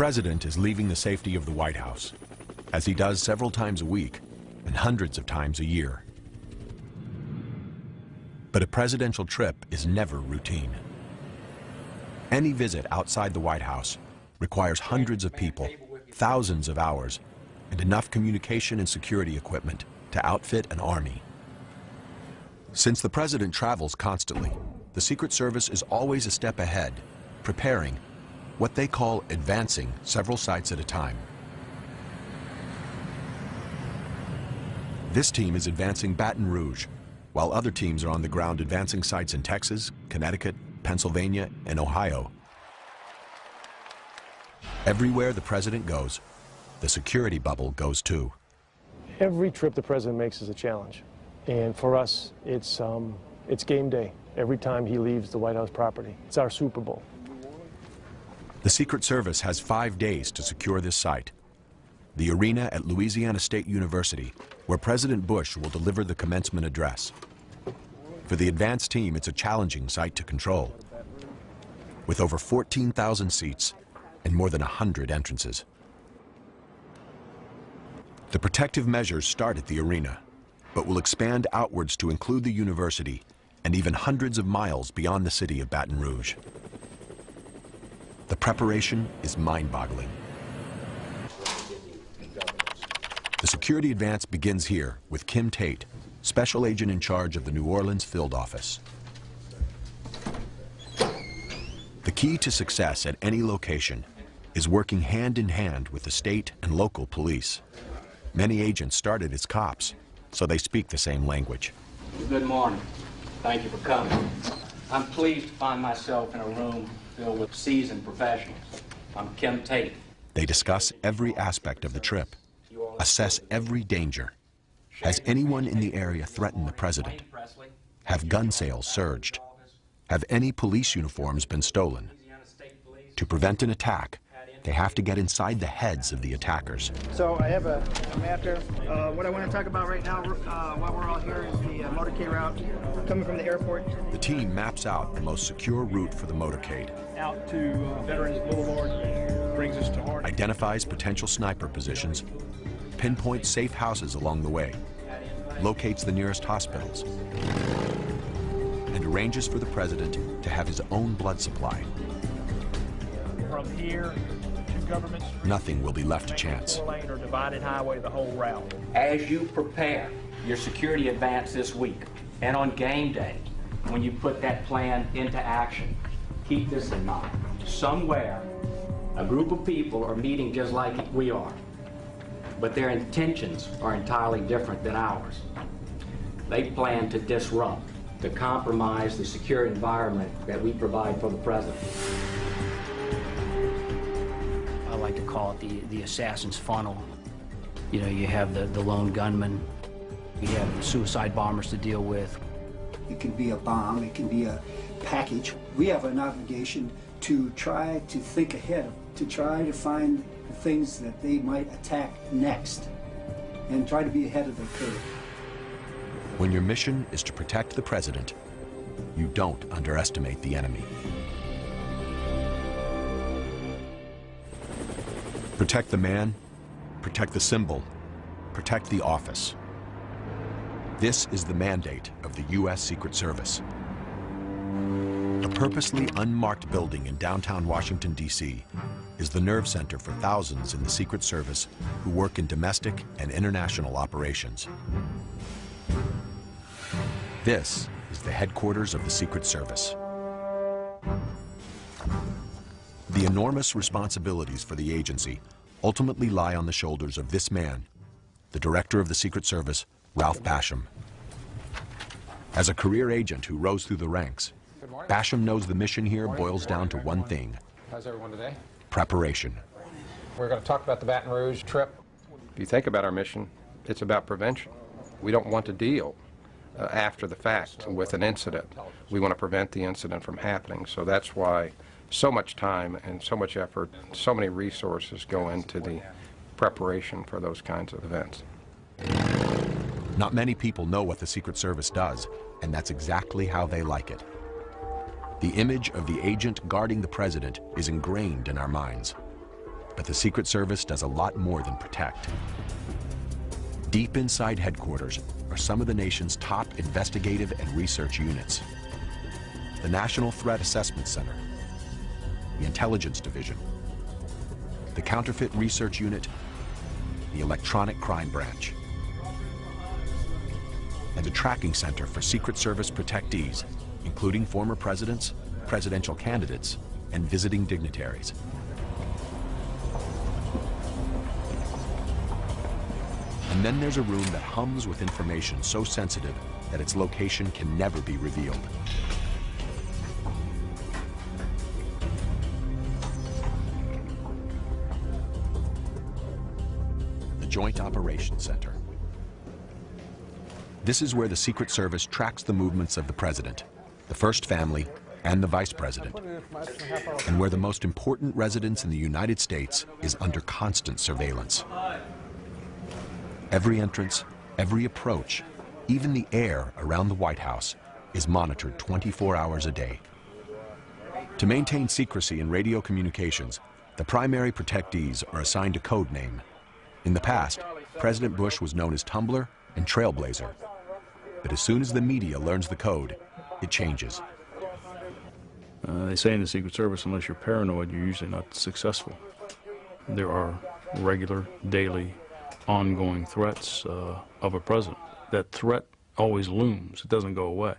president is leaving the safety of the White House, as he does several times a week and hundreds of times a year. But a presidential trip is never routine. Any visit outside the White House requires hundreds of people, thousands of hours, and enough communication and security equipment to outfit an army. Since the president travels constantly, the Secret Service is always a step ahead, preparing, what they call advancing, several sites at a time. This team is advancing Baton Rouge, while other teams are on the ground advancing sites in Texas, Connecticut, Pennsylvania, and Ohio. Everywhere the president goes, the security bubble goes too. Every trip the president makes is a challenge. And for us, it's game day every time he leaves the White House property. It's our Super Bowl. The Secret Service has 5 days to secure this site, the arena at Louisiana State University, where President Bush will deliver the commencement address. For the advanced team, it's a challenging site to control, with over 14,000 seats and more than 100 entrances. The protective measures start at the arena, but will expand outwards to include the university and even hundreds of miles beyond the city of Baton Rouge. The preparation is mind-boggling. The security advance begins here with Kim Tate, special agent in charge of the New Orleans field office. The key to success at any location is working hand in hand with the state and local police. Many agents started as cops, so they speak the same language. Good morning. Thank you for coming. I'm pleased to find myself in a room filled with seasoned professionals. I'm Kim Tate. They discuss every aspect of the trip, assess every danger. Has anyone in the area threatened the president? Have gun sales surged? Have any police uniforms been stolen? To prevent an attack, they have to get inside the heads of the attackers. So I have a map here. What I want to talk about right now, while we're all here, is the motorcade route coming from the airport. The team maps out the most secure route for the motorcade. Out to Veterans Boulevard, brings us to Harding. Identifies potential sniper positions, pinpoints safe houses along the way, locates the nearest hospitals, and arranges for the president to have his own blood supply. From here to Government Street, nothing will be left to chance. 4-lane or divided highway the whole route. As you prepare your security advance this week, and on game day, when you put that plan into action, keep this in mind. Somewhere, a group of people are meeting just like we are, but their intentions are entirely different than ours. They plan to disrupt, to compromise the secure environment that we provide for the president. I like to call it the assassin's funnel. You know, you have the lone gunman, you have the suicide bombers to deal with. It can be a bomb, it can be a package. We have an obligation to try to think ahead, to try to find the things that they might attack next, and try to be ahead of the curve. When your mission is to protect the president, you don't underestimate the enemy. Protect the man, protect the symbol, protect the office. This is the mandate of the U.S. Secret Service. A purposely unmarked building in downtown Washington, D.C. is the nerve center for thousands in the Secret Service who work in domestic and international operations. This is the headquarters of the Secret Service. The enormous responsibilities for the agency ultimately lie on the shoulders of this man, the director of the Secret Service, Ralph Basham. As a career agent who rose through the ranks, Basham knows the mission here boils down to one thing: how's everyone today? Preparation. We're going to talk about the Baton Rouge trip. If you think about our mission, it's about prevention. We don't want to deal after the fact with an incident. We want to prevent the incident from happening. So that's why so much time and so much effort, so many resources go into the preparation for those kinds of events. Not many people know what the Secret Service does, and that's exactly how they like it. The image of the agent guarding the president is ingrained in our minds. But the Secret Service does a lot more than protect. Deep inside headquarters are some of the nation's top investigative and research units. The National Threat Assessment Center, the Intelligence Division, the Counterfeit Research Unit, the Electronic Crime Branch, and a tracking center for Secret Service protectees, including former presidents, presidential candidates, and visiting dignitaries. And then there's a room that hums with information so sensitive that its location can never be revealed. The Joint Operations Center. This is where the Secret Service tracks the movements of the president, the First Family, and the Vice President, and where the most important residence in the United States is under constant surveillance. Every entrance, every approach, even the air around the White House is monitored 24 hours a day. To maintain secrecy in radio communications, the primary protectees are assigned a code name. In the past, President Bush was known as Tumbler and Trailblazer. But as soon as the media learns the code, it changes. They say in the Secret Service, unless you're paranoid, you're usually not successful. There are regular, daily, ongoing threats of a president. That threat always looms. It doesn't go away.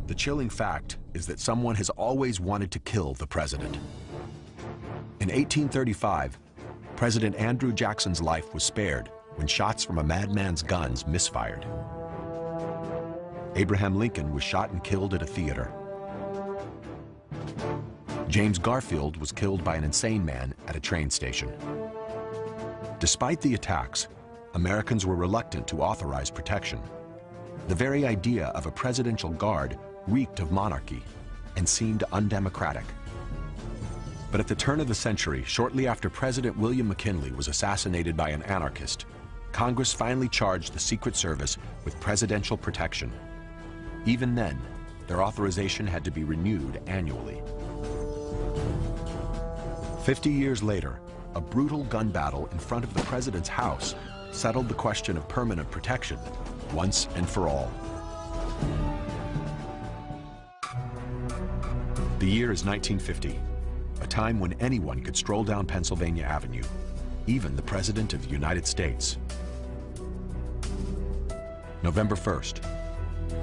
The chilling fact is that someone has always wanted to kill the president. In 1835, President Andrew Jackson's life was spared when shots from a madman's guns misfired. Abraham Lincoln was shot and killed at a theater. James Garfield was killed by an insane man at a train station. Despite the attacks, Americans were reluctant to authorize protection. The very idea of a presidential guard reeked of monarchy and seemed undemocratic. But at the turn of the century, shortly after President William McKinley was assassinated by an anarchist, Congress finally charged the Secret Service with presidential protection. Even then, their authorization had to be renewed annually. 50 years later, a brutal gun battle in front of the president's house settled the question of permanent protection once and for all. The year is 1950, a time when anyone could stroll down Pennsylvania Avenue, even the President of the United States. November 1st,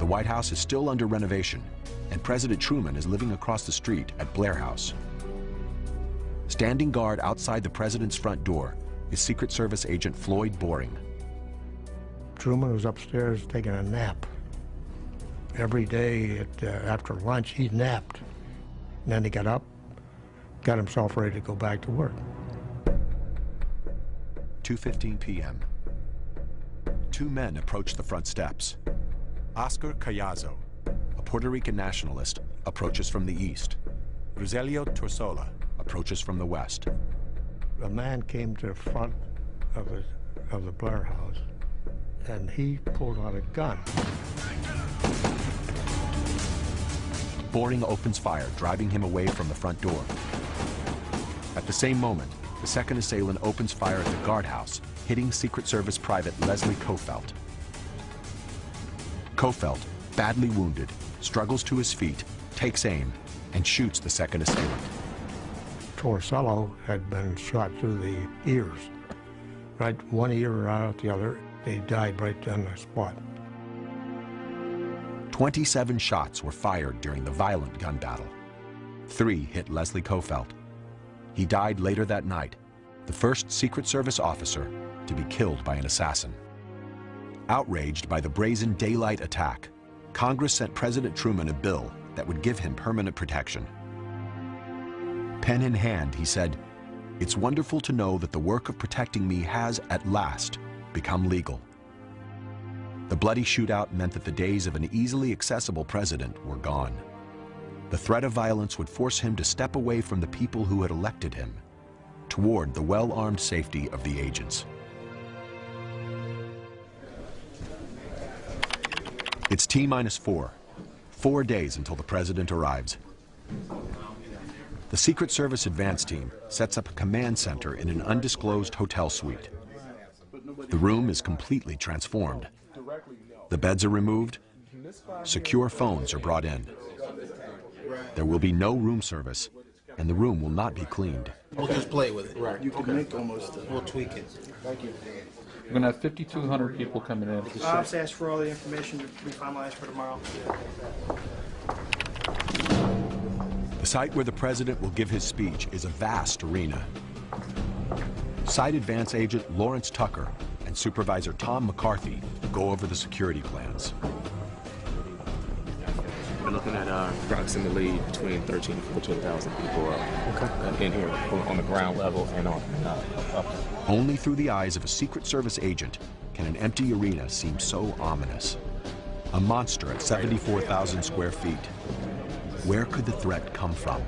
the White House is still under renovation, and President Truman is living across the street at Blair House. Standing guard outside the president's front door is Secret Service agent Floyd Boring. Truman was upstairs taking a nap. Every day after lunch, he napped. And then he got up, got himself ready to go back to work. 2:15 p.m. Two men approach the front steps. Oscar Callazo, a Puerto Rican nationalist, approaches from the east. Rogelio Torsola approaches from the west. A man came to the front of the Blair House, and he pulled out a gun. Boring opens fire, driving him away from the front door. At the same moment, the second assailant opens fire at the guardhouse, hitting Secret Service Private Leslie Kofelt. Kofelt, badly wounded, struggles to his feet, takes aim, and shoots the second assailant. Torsello had been shot through the ears, right one ear right out the other. They died right on the spot. 27 shots were fired during the violent gun battle. 3 hit Leslie Kofelt. He died later that night, the first Secret Service officer to be killed by an assassin. Outraged by the brazen daylight attack, Congress sent President Truman a bill that would give him permanent protection. Pen in hand, he said, "It's wonderful to know that the work of protecting me has, at last, become legal." The bloody shootout meant that the days of an easily accessible president were gone. The threat of violence would force him to step away from the people who had elected him, toward the well-armed safety of the agents. It's T-4, 4 days until the president arrives. The Secret Service advance team sets up a command center in an undisclosed hotel suite. The room is completely transformed. The beds are removed. Secure phones are brought in. There will be no room service, and the room will not be cleaned. We'll just play with it. Right. You can make almost, we'll tweak it. Thank you. We're going to have 5,200 people coming in. I'll just ask for all the information to be finalized for tomorrow. The site where the president will give his speech is a vast arena. Site Advance Agent Lawrence Tucker and Supervisor Tom McCarthy go over the security plans. We're looking at approximately between 13,000 and 14,000 people in here on the ground level and on up. Only through the eyes of a Secret Service agent can an empty arena seem so ominous. A monster at 74,000 square feet. Where could the threat come from?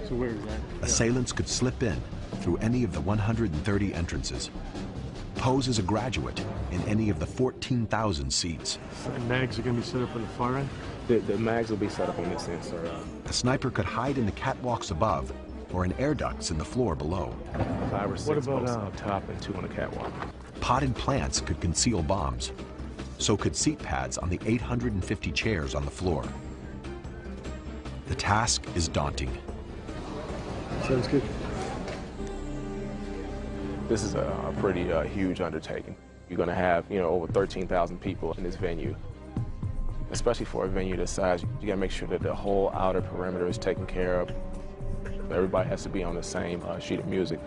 So where is that? Assailants could slip in through any of the 130 entrances, pose as a graduate in any of the 14,000 seats. And mags are going to be set up on the far end? The mags will be set up on this end, sir. A sniper could hide in the catwalks above or in air ducts in the floor below. 5 or 6 posts on top and 2 on the catwalk. Potted plants could conceal bombs. So could seat pads on the 850 chairs on the floor. The task is daunting. Sounds good. This is a pretty huge undertaking. You're going to have, over 13,000 people in this venue. Especially for a venue this size, you got to make sure that the whole outer perimeter is taken care of. Everybody has to be on the same sheet of music.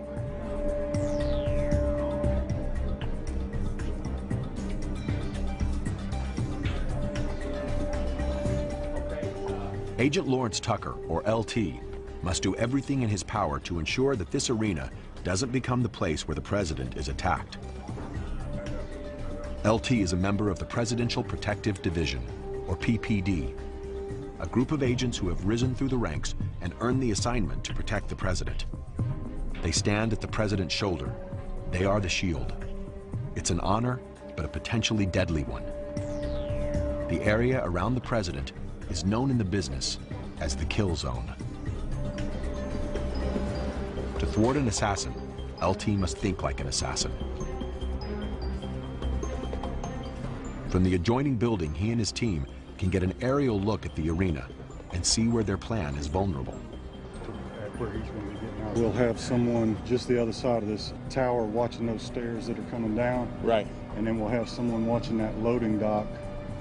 Agent Lawrence Tucker, or LT, must do everything in his power to ensure that this arena doesn't become the place where the president is attacked. LT is a member of the Presidential Protective Division, or PPD, a group of agents who have risen through the ranks and earned the assignment to protect the president. They stand at the president's shoulder. They are the shield. It's an honor, but a potentially deadly one. The area around the president is known in the business as the kill zone. To thwart an assassin, LT must think like an assassin. From the adjoining building, he and his team can get an aerial look at the arena and see where their plan is vulnerable. We'll have someone just the other side of this tower watching those stairs that are coming down. Right. And then we'll have someone watching that loading dock,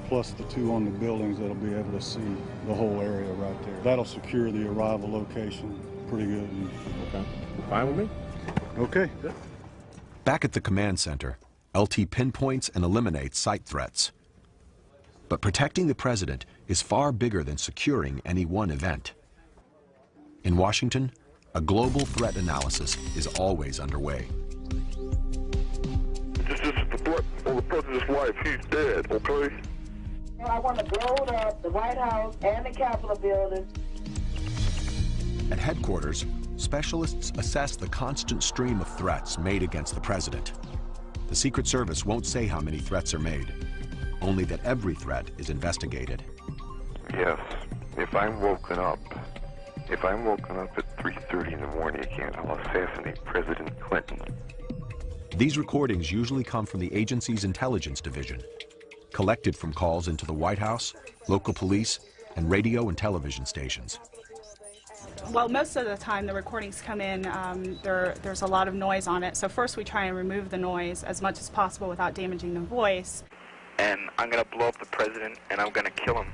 plus the 2 on the buildings that'll be able to see the whole area right there. That'll secure the arrival location pretty good. Okay. Fine with me. Okay. Good. Back at the command center, LT pinpoints and eliminates site threats. But protecting the president is far bigger than securing any one event. In Washington, a global threat analysis is always underway. This is the threat on the president's life. He's dead, okay? I want to blow up the White House and the Capitol building. At headquarters, specialists assess the constant stream of threats made against the president. The Secret Service won't say how many threats are made, only that every threat is investigated. Yes. If I'm woken up at 3:30 in the morning again, I'll assassinate President Clinton. These recordings usually come from the agency's intelligence division, collected from calls into the White House, local police, and radio and television stations. Well, most of the time the recordings come in, there's a lot of noise on it. So first we try and remove the noise as much as possible without damaging the voice. And I'm going to blow up the president and I'm going to kill him.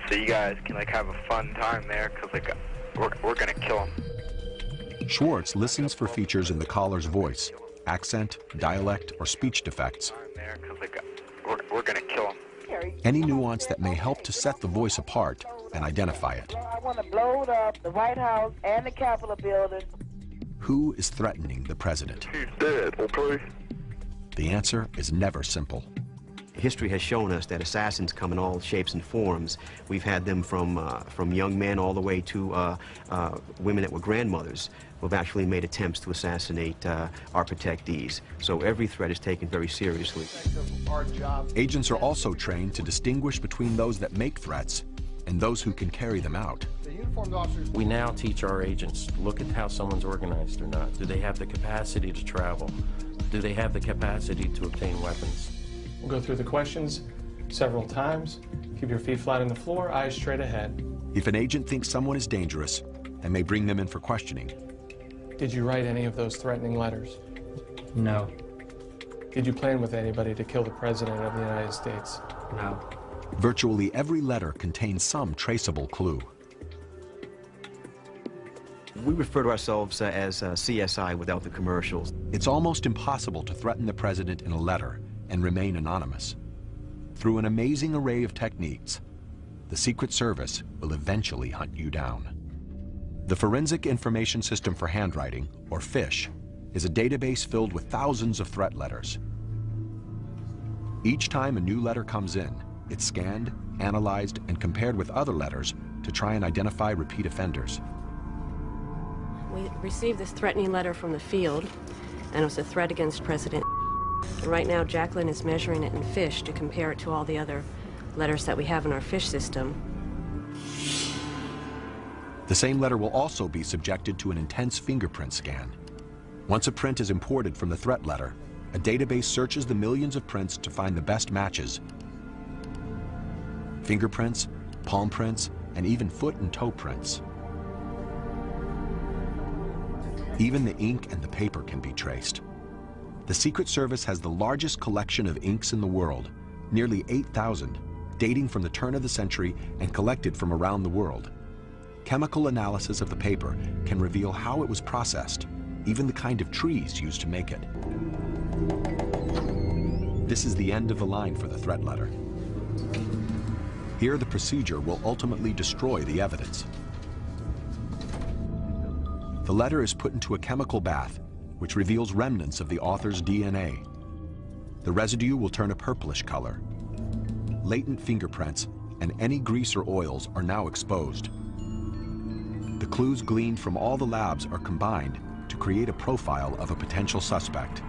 So you guys can have a fun time there because we're going to kill him. Schwartz listens for features in the caller's voice, accent, dialect, or speech defects. We're going to kill him. Any nuance that may help to set the voice apart and identify it. I want to blow up the White House and the Capitol building. Who is threatening the president? He's dead, okay? The answer is never simple. History has shown us that assassins come in all shapes and forms. We've had them from young men all the way to women that were grandmothers who have actually made attempts to assassinate our protectees. So every threat is taken very seriously. Agents are also trained to distinguish between those that make threats and those who can carry them out. informed officers. We now teach our agents, look at how someone's organized or not. Do they have the capacity to travel? Do they have the capacity to obtain weapons? We'll go through the questions several times. Keep your feet flat on the floor, eyes straight ahead. If an agent thinks someone is dangerous and may bring them in for questioning. Did you write any of those threatening letters? No. Did you plan with anybody to kill the President of the United States? No. Virtually every letter contains some traceable clue. We refer to ourselves as CSI without the commercials. It's almost impossible to threaten the President in a letter and remain anonymous. Through an amazing array of techniques, the Secret Service will eventually hunt you down. The Forensic Information System for Handwriting, or FISH, is a database filled with thousands of threat letters. Each time a new letter comes in, it's scanned, analyzed, and compared with other letters to try and identify repeat offenders. We received this threatening letter from the field, and it was a threat against President. Right now, Jacqueline is measuring it in FISH to compare it to all the other letters that we have in our FISH system. The same letter will also be subjected to an intense fingerprint scan. Once a print is imported from the threat letter, a database searches the millions of prints to find the best matches. Fingerprints, palm prints, and even foot and toe prints. Even the ink and the paper can be traced. The Secret Service has the largest collection of inks in the world, nearly 8,000, dating from the turn of the century and collected from around the world. Chemical analysis of the paper can reveal how it was processed, even the kind of trees used to make it. This is the end of the line for the threat letter. Here, the procedure will ultimately destroy the evidence. The letter is put into a chemical bath, which reveals remnants of the author's DNA. The residue will turn a purplish color. Latent fingerprints and any grease or oils are now exposed. The clues gleaned from all the labs are combined to create a profile of a potential suspect.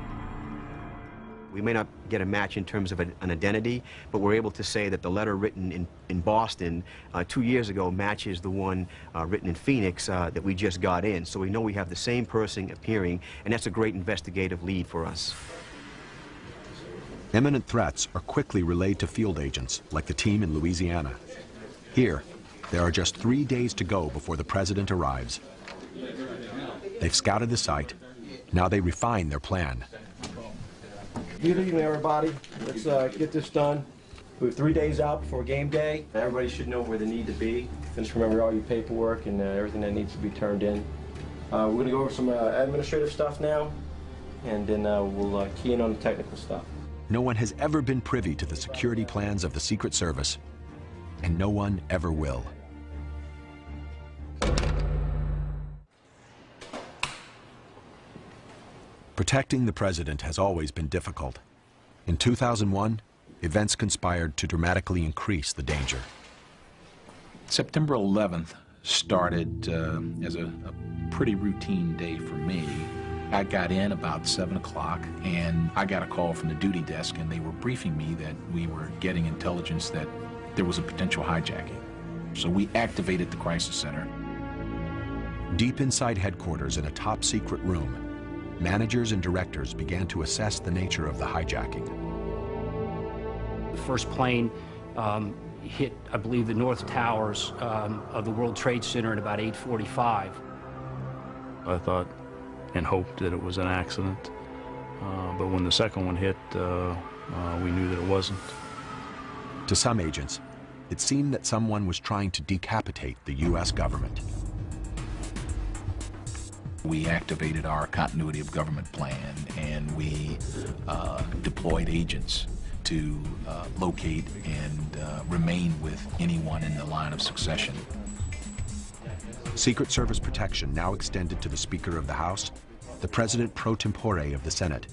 We may not get a match in terms of an identity, but we're able to say that the letter written in Boston 2 years ago matches the one written in Phoenix that we just got in. So we know we have the same person appearing, and that's a great investigative lead for us. Imminent threats are quickly relayed to field agents, like the team in Louisiana. Here, there are just 3 days to go before the President arrives. They've scouted the site. Now they refine their plan. Good evening, everybody. Let's get this done. We have 3 days out before game day. Everybody should know where they need to be. Just remember all your paperwork and everything that needs to be turned in. We're going to go over some administrative stuff now, and then we'll key in on the technical stuff. No one has ever been privy to the security plans of the Secret Service, and no one ever will. Protecting the President has always been difficult. In 2001, events conspired to dramatically increase the danger. September 11th started as a pretty routine day for me. I got in about 7 o'clock, and I got a call from the duty desk, and they were briefing me that we were getting intelligence that there was a potential hijacking. So we activated the crisis center. Deep inside headquarters in a top-secret room, managers and directors began to assess the nature of the hijacking. The first plane hit, I believe, the north towers of the World Trade Center at about 8:45. I thought and hoped that it was an accident, but when the second one hit, we knew that it wasn't. To some agents, it seemed that someone was trying to decapitate the U.S. government. We activated our continuity of government plan, and we deployed agents to locate and remain with anyone in the line of succession. Secret Service protection now extended to the Speaker of the House, the President pro tempore of the Senate,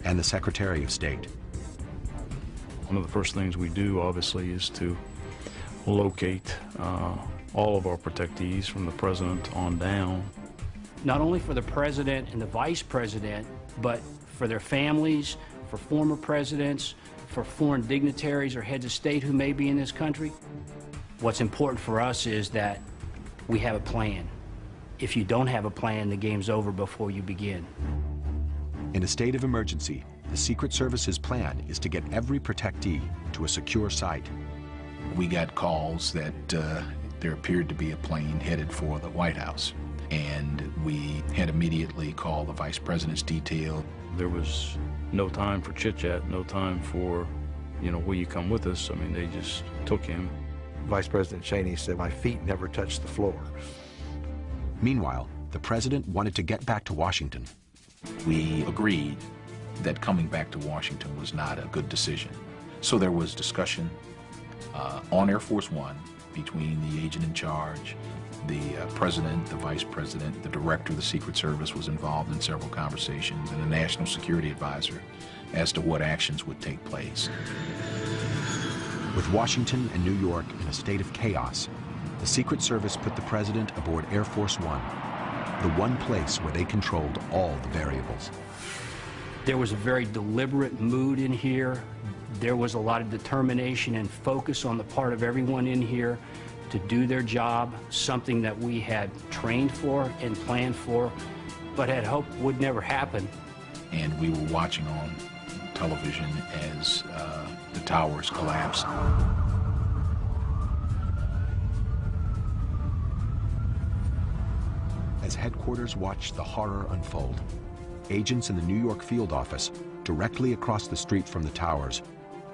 and the Secretary of State. One of the first things we do, obviously, is to locate all of our protectees from the President on down. Not only for the President and the Vice President, but for their families, for former presidents, for foreign dignitaries or heads of state who may be in this country. What's important for us is that we have a plan. If you don't have a plan, the game's over before you begin. In a state of emergency, the Secret Service's plan is to get every protectee to a secure site. We got calls that there appeared to be a plane headed for the White House, and we had immediately called the Vice President's detail. There was no time for chit-chat, no time for, you know, will you come with us? I mean, they just took him. Vice President Cheney said, my feet never touched the floor. Meanwhile, the president wanted to get back to Washington. We agreed that coming back to Washington was not a good decision. So there was discussion on Air Force One between the agent in charge, the president, the vice president, the director of the Secret Service was involved in several conversations, and the national security advisor as to what actions would take place. With Washington and New York in a state of chaos, the Secret Service put the president aboard Air Force One, the one place where they controlled all the variables. There was a very deliberate mood in here. There was a lot of determination and focus on the part of everyone in here to do their job, something that we had trained for and planned for, but had hoped would never happen. And we were watching on television as the towers collapsed. As headquarters watched the horror unfold, agents in the New York field office, directly across the street from the towers,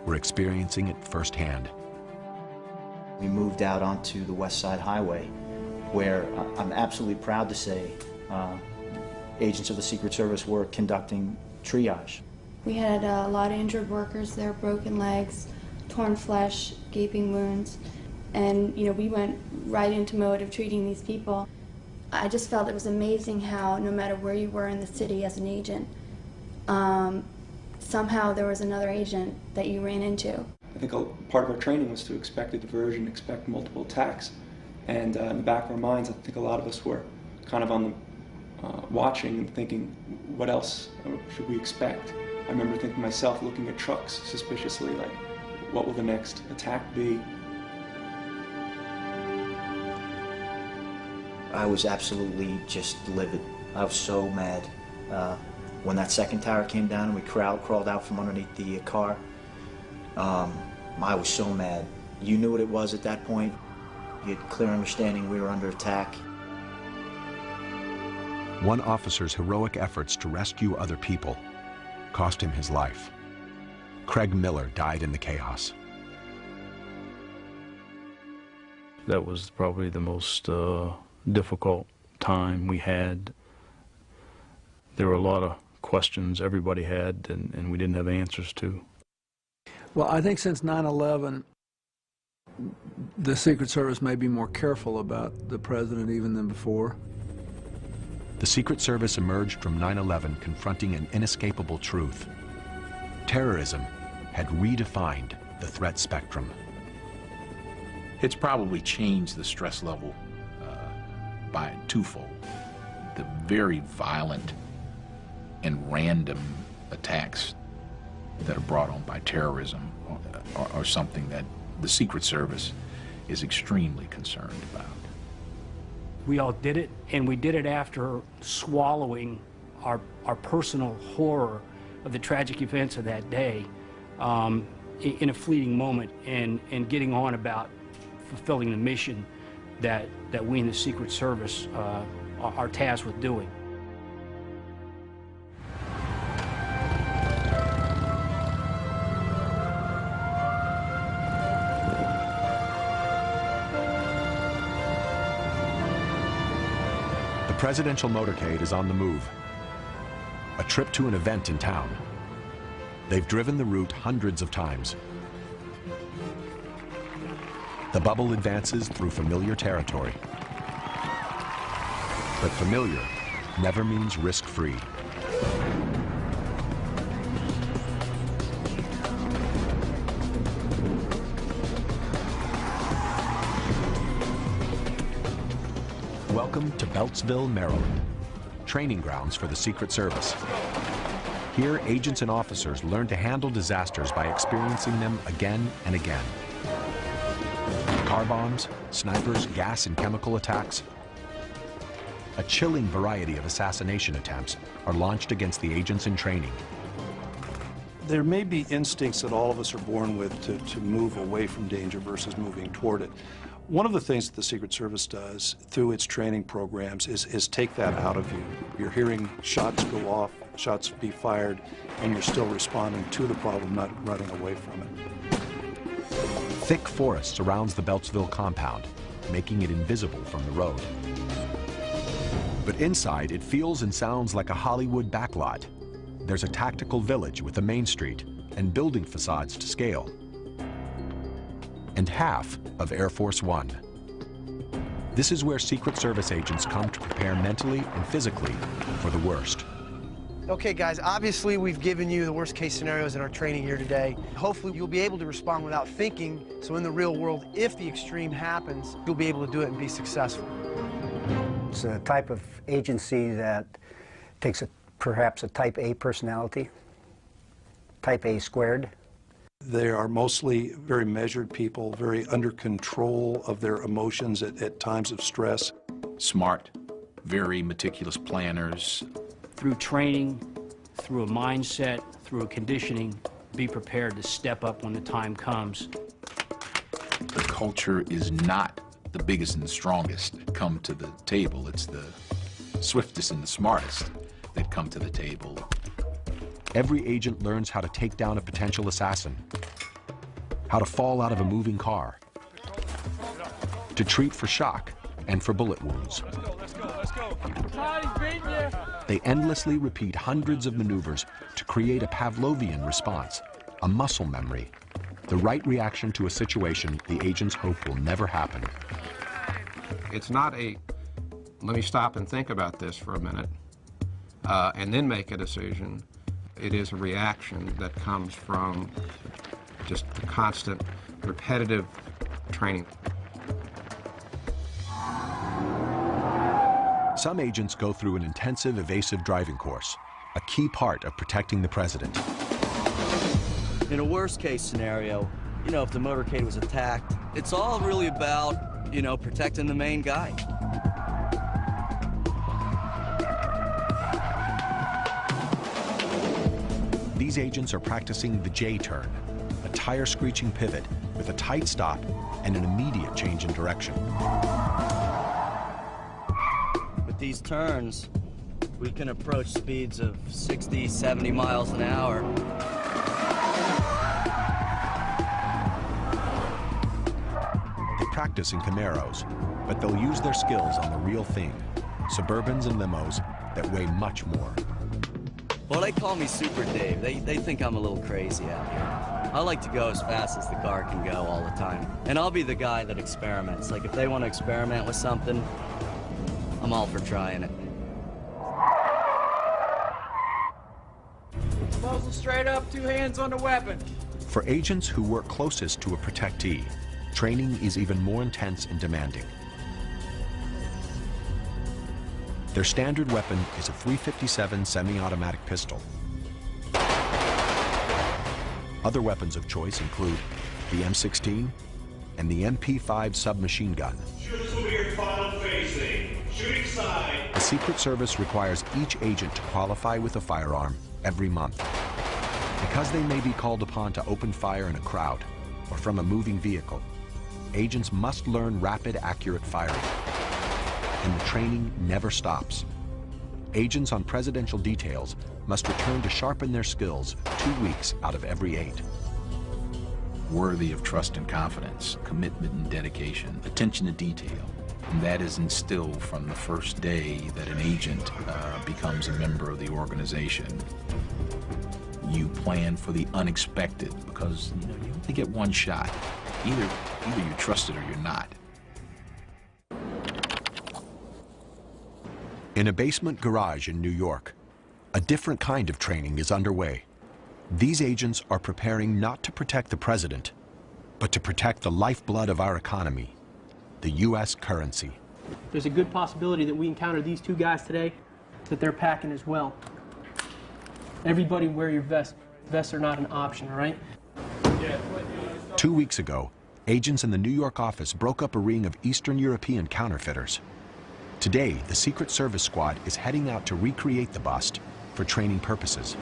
were experiencing it firsthand. We moved out onto the West Side Highway, where I'm absolutely proud to say agents of the Secret Service were conducting triage. We had a lot of injured workers there, broken legs, torn flesh, gaping wounds, and we went right into mode of treating these people. I just felt it was amazing how no matter where you were in the city as an agent, somehow there was another agent that you ran into. I think part of our training was to expect a diversion, expect multiple attacks, and in the back of our minds, I think a lot of us were kind of on the watching and thinking, what else should we expect? I remember thinking to myself, looking at trucks suspiciously, like, what will the next attack be? I was absolutely just livid. I was so mad. When that second tower came down and we crawled out from underneath the car, I was so mad. You knew what it was at that point. You had clear understanding we were under attack. One officer's heroic efforts to rescue other people cost him his life. Craig Miller died in the chaos. That was probably the most difficult time we had. There were a lot of questions everybody had and we didn't have answers to. Well, I think since 9/11, the Secret Service may be more careful about the president even than before. The Secret Service emerged from 9/11 confronting an inescapable truth. Terrorism had redefined the threat spectrum. It's probably changed the stress level by twofold. The very violent and random attacks that are brought on by terrorism are something that the Secret Service is extremely concerned about. We all did it, and we did it after swallowing our personal horror of the tragic events of that day in a fleeting moment and getting on about fulfilling the mission that we in the Secret Service are tasked with doing. The presidential motorcade is on the move. A trip to an event in town. They've driven the route hundreds of times. The bubble advances through familiar territory. But familiar never means risk-free. Welcome to Beltsville, Maryland, training grounds for the Secret Service. Here, agents and officers learn to handle disasters by experiencing them again and again. car bombs, snipers, gas and chemical attacks. A chilling variety of assassination attempts are launched against the agents in training. There may be instincts that all of us are born with to move away from danger versus moving toward it. One of the things that the Secret Service does through its training programs is take that out of you. You're hearing shots go off, shots be fired, and you're still responding to the problem, not running away from it. Thick forest surrounds the Beltsville compound, making it invisible from the road. But inside, it feels and sounds like a Hollywood backlot. There's a tactical village with a main street and building facades to scale. And half of Air Force One. This is where Secret Service agents come to prepare mentally and physically for the worst. Okay, guys, obviously we've given you the worst case scenarios in our training here today. Hopefully you'll be able to respond without thinking, so in the real world, if the extreme happens, you'll be able to do it and be successful. It's a type of agency that takes perhaps a type A personality, type A squared. They are mostly very measured people, very under control of their emotions at times of stress. Smart, very meticulous planners. Through training, through a mindset, through a conditioning, be prepared to step up when the time comes. The culture is not the biggest and the strongest that come to the table. It's the swiftest and the smartest that come to the table. Every agent learns how to take down a potential assassin, how to fall out of a moving car, to treat for shock and for bullet wounds. They endlessly repeat hundreds of maneuvers to create a Pavlovian response, a muscle memory, the right reaction to a situation the agents hope will never happen. It's not a, let me stop and think about this for a minute, and then make a decision. It is a reaction that comes from just the constant, repetitive training. Some agents go through an intensive evasive driving course, a key part of protecting the president. In a worst-case scenario, you know, if the motorcade was attacked, it's all really about, you know, protecting the main guy. These agents are practicing the J-turn, a tire-screeching pivot with a tight stop and an immediate change in direction. With these turns, we can approach speeds of 60, 70 miles an hour. They practice in Camaros, but they'll use their skills on the real thing, Suburbans and limos that weigh much more. Well, they call me Super Dave. They think I'm a little crazy out here. I like to go as fast as the car can go all the time. And I'll be the guy that experiments. Like, if they want to experiment with something, I'm all for trying it. Muzzle straight up, 2 hands on the weapon. For agents who work closest to a protectee, training is even more intense and demanding. Their standard weapon is a .357 semi-automatic pistol. Other weapons of choice include the M16 and the MP5 submachine gun. Shooters will be your final facing. Shooting side. The Secret Service requires each agent to qualify with a firearm every month. Because they may be called upon to open fire in a crowd or from a moving vehicle, agents must learn rapid, accurate firing. And the training never stops. Agents on presidential details must return to sharpen their skills 2 weeks out of every 8. Worthy of trust and confidence, commitment and dedication, attention to detail. And that is instilled from the first day that an agent becomes a member of the organization. You plan for the unexpected because, you know, you only get one shot. Either you're trusted or you're not. In a basement garage in New York, a different kind of training is underway. These agents are preparing not to protect the president, but to protect the lifeblood of our economy, the U.S. currency. There's a good possibility that we encounter these 2 guys today, that they're packing as well. Everybody wear your vest. Vests are not an option, all right? 2 weeks ago, agents in the New York office broke up a ring of Eastern European counterfeiters. Today, the Secret Service squad is heading out to recreate the bust for training purposes.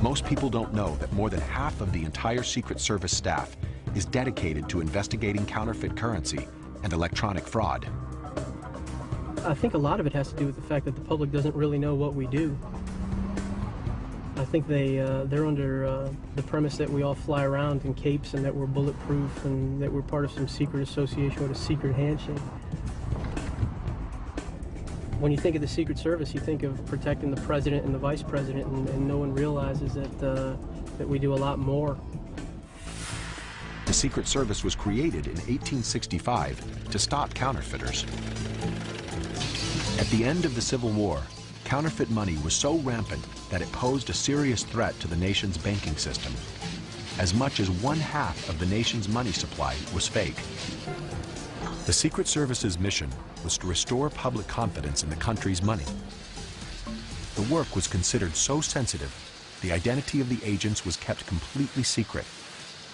Most people don't know that more than half of the entire Secret Service staff is dedicated to investigating counterfeit currency and electronic fraud. I think a lot of it has to do with the fact that the public doesn't really know what we do. I think they're under the premise that we all fly around in capes and that we're bulletproof and that we're part of some secret association with a secret handshake. When you think of the Secret Service, you think of protecting the president and the vice president, and no one realizes that we do a lot more. The Secret Service was created in 1865 to stop counterfeiters. At the end of the Civil War, counterfeit money was so rampant that it posed a serious threat to the nation's banking system. As much as 1/2 of the nation's money supply was fake. The Secret Service's mission was to restore public confidence in the country's money. The work was considered so sensitive, the identity of the agents was kept completely secret,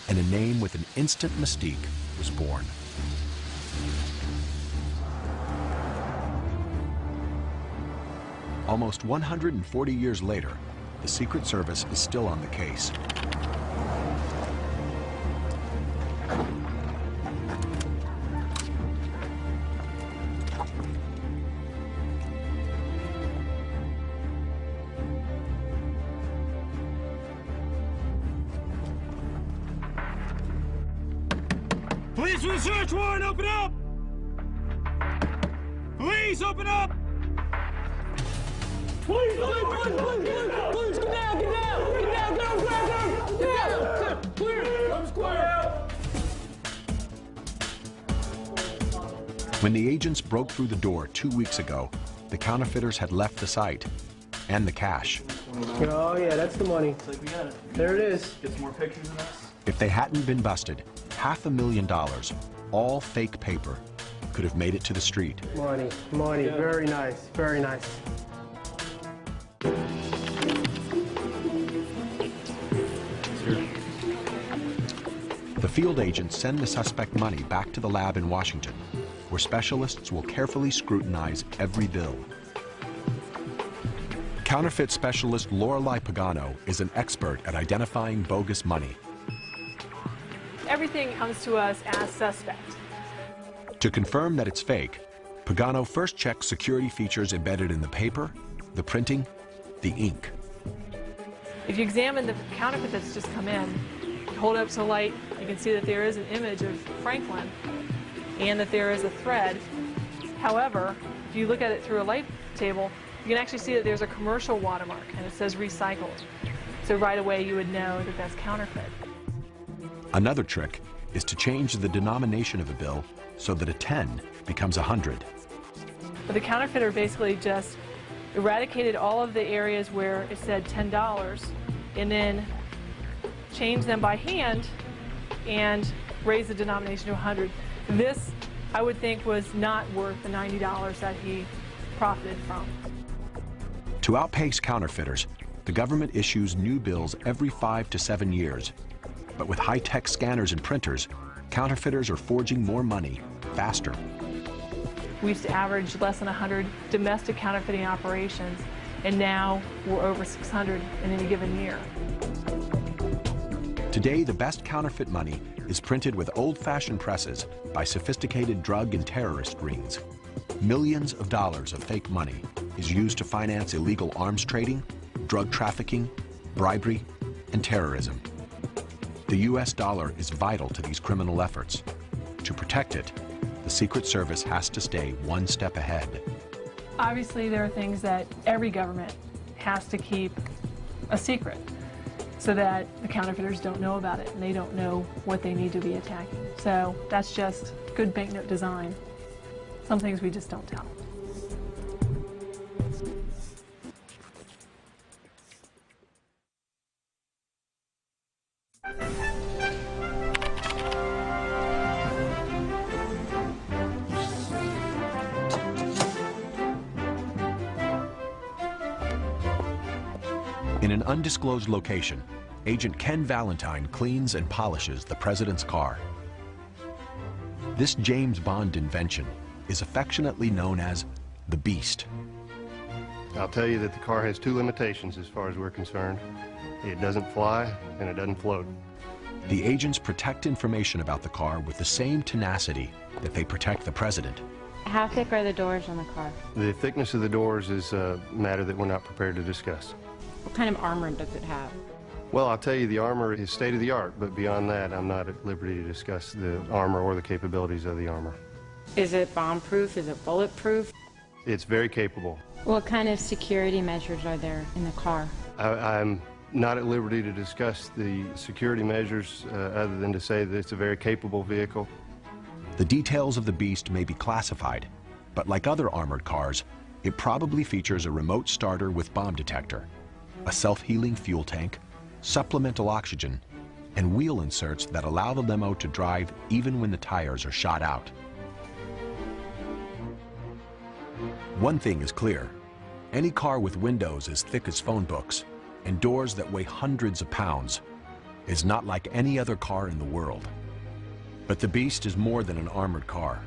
and a name with an instant mystique was born. Almost 140 years later, the Secret Service is still on the case. Police with a search warrant, open up! Police, open up! Please, get down, clear, come square. When the agents broke through the door 2 weeks ago, the counterfeiters had left the site and the cash. Oh yeah, that's the money. There it is. Get some more pictures of us. If they hadn't been busted, $500,000, all fake paper, could have made it to the street. Money, yeah. Very nice, very nice. The field agents send the suspect money back to the lab in Washington, where specialists will carefully scrutinize every bill. Counterfeit specialist Lorelei Pagano is an expert at identifying bogus money. Everything comes to us as suspect. To confirm that it's fake, Pagano first checks security features embedded in the paper, the printing, the ink. If you examine the counterfeit that's just come in, you hold it up to the light, you can see that there is an image of Franklin and that there is a thread. However, if you look at it through a light table, you can actually see that there's a commercial watermark and it says recycled. So right away you would know that that's counterfeit. Another trick is to change the denomination of a bill so that a 10 becomes 100. But the counterfeiter basically just eradicated all of the areas where it said $10 and then changed them by hand and raised the denomination to 100. This, I would think, was not worth the $90 that he profited from. To outpace counterfeiters, the government issues new bills every 5 to 7 years. But with high-tech scanners and printers, counterfeiters are forging more money faster. We used to average less than 100 domestic counterfeiting operations, and now we're over 600 in any given year. Today, the best counterfeit money is printed with old-fashioned presses by sophisticated drug and terrorist rings. Millions of dollars of fake money is used to finance illegal arms trading, drug trafficking, bribery, and terrorism. The U.S. dollar is vital to these criminal efforts. To protect it, the Secret Service has to stay one step ahead. Obviously, there are things that every government has to keep a secret so that the counterfeiters don't know about it and they don't know what they need to be attacking. So that's just good banknote design. Some things we just don't tell. In an undisclosed location, Agent Ken Valentine cleans and polishes the president's car. This James Bond invention is affectionately known as the Beast. I'll tell you that the car has two limitations as far as we're concerned. It doesn't fly and it doesn't float. The agents protect information about the car with the same tenacity that they protect the president. How thick are the doors on the car? The thickness of the doors is a matter that we're not prepared to discuss. What kind of armor does it have? Well, I'll tell you the armor is state of the art, but beyond that, I'm not at liberty to discuss the armor or the capabilities of the armor. Is it bomb-proof? Is it bulletproof? It's very capable. What kind of security measures are there in the car? I'm not at liberty to discuss the security measures other than to say that it's a very capable vehicle. The details of the Beast may be classified, but like other armored cars, it probably features a remote starter with bomb detector, a self-healing fuel tank, supplemental oxygen, and wheel inserts that allow the limo to drive even when the tires are shot out. One thing is clear: any car with windows as thick as phone books and doors that weigh hundreds of pounds is not like any other car in the world. But the Beast is more than an armored car.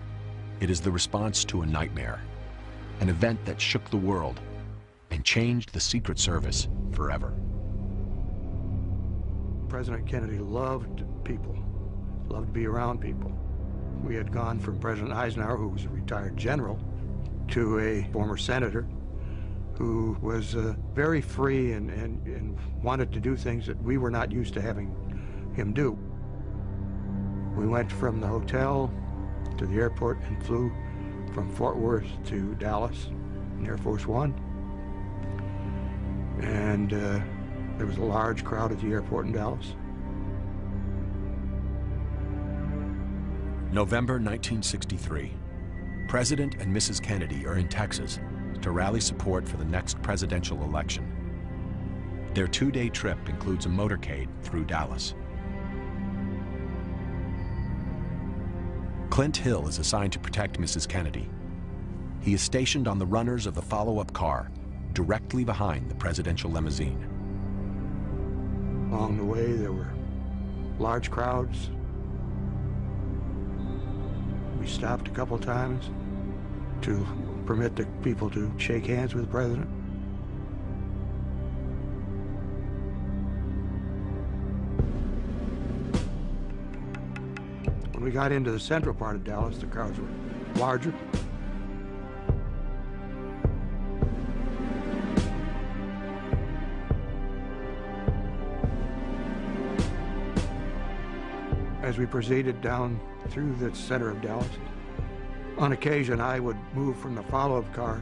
It is the response to a nightmare, an event that shook the world and changed the Secret Service forever. President Kennedy loved people, loved to be around people. We had gone from President Eisenhower, who was a retired general, to a former senator who was very free and wanted to do things that we were not used to having him do. We went from the hotel to the airport and flew from Fort Worth to Dallas in Air Force One. And there was a large crowd at the airport in Dallas. November 1963. President and Mrs. Kennedy are in Texas to rally support for the next presidential election. Their two-day trip includes a motorcade through Dallas. Clint Hill is assigned to protect Mrs. Kennedy. He is stationed on the runners of the follow-up car, directly behind the presidential limousine. Along the way, there were large crowds. We stopped a couple times to permit the people to shake hands with the president. When we got into the central part of Dallas, the crowds were larger. As we proceeded down through the center of Dallas, on occasion I would move from the follow-up car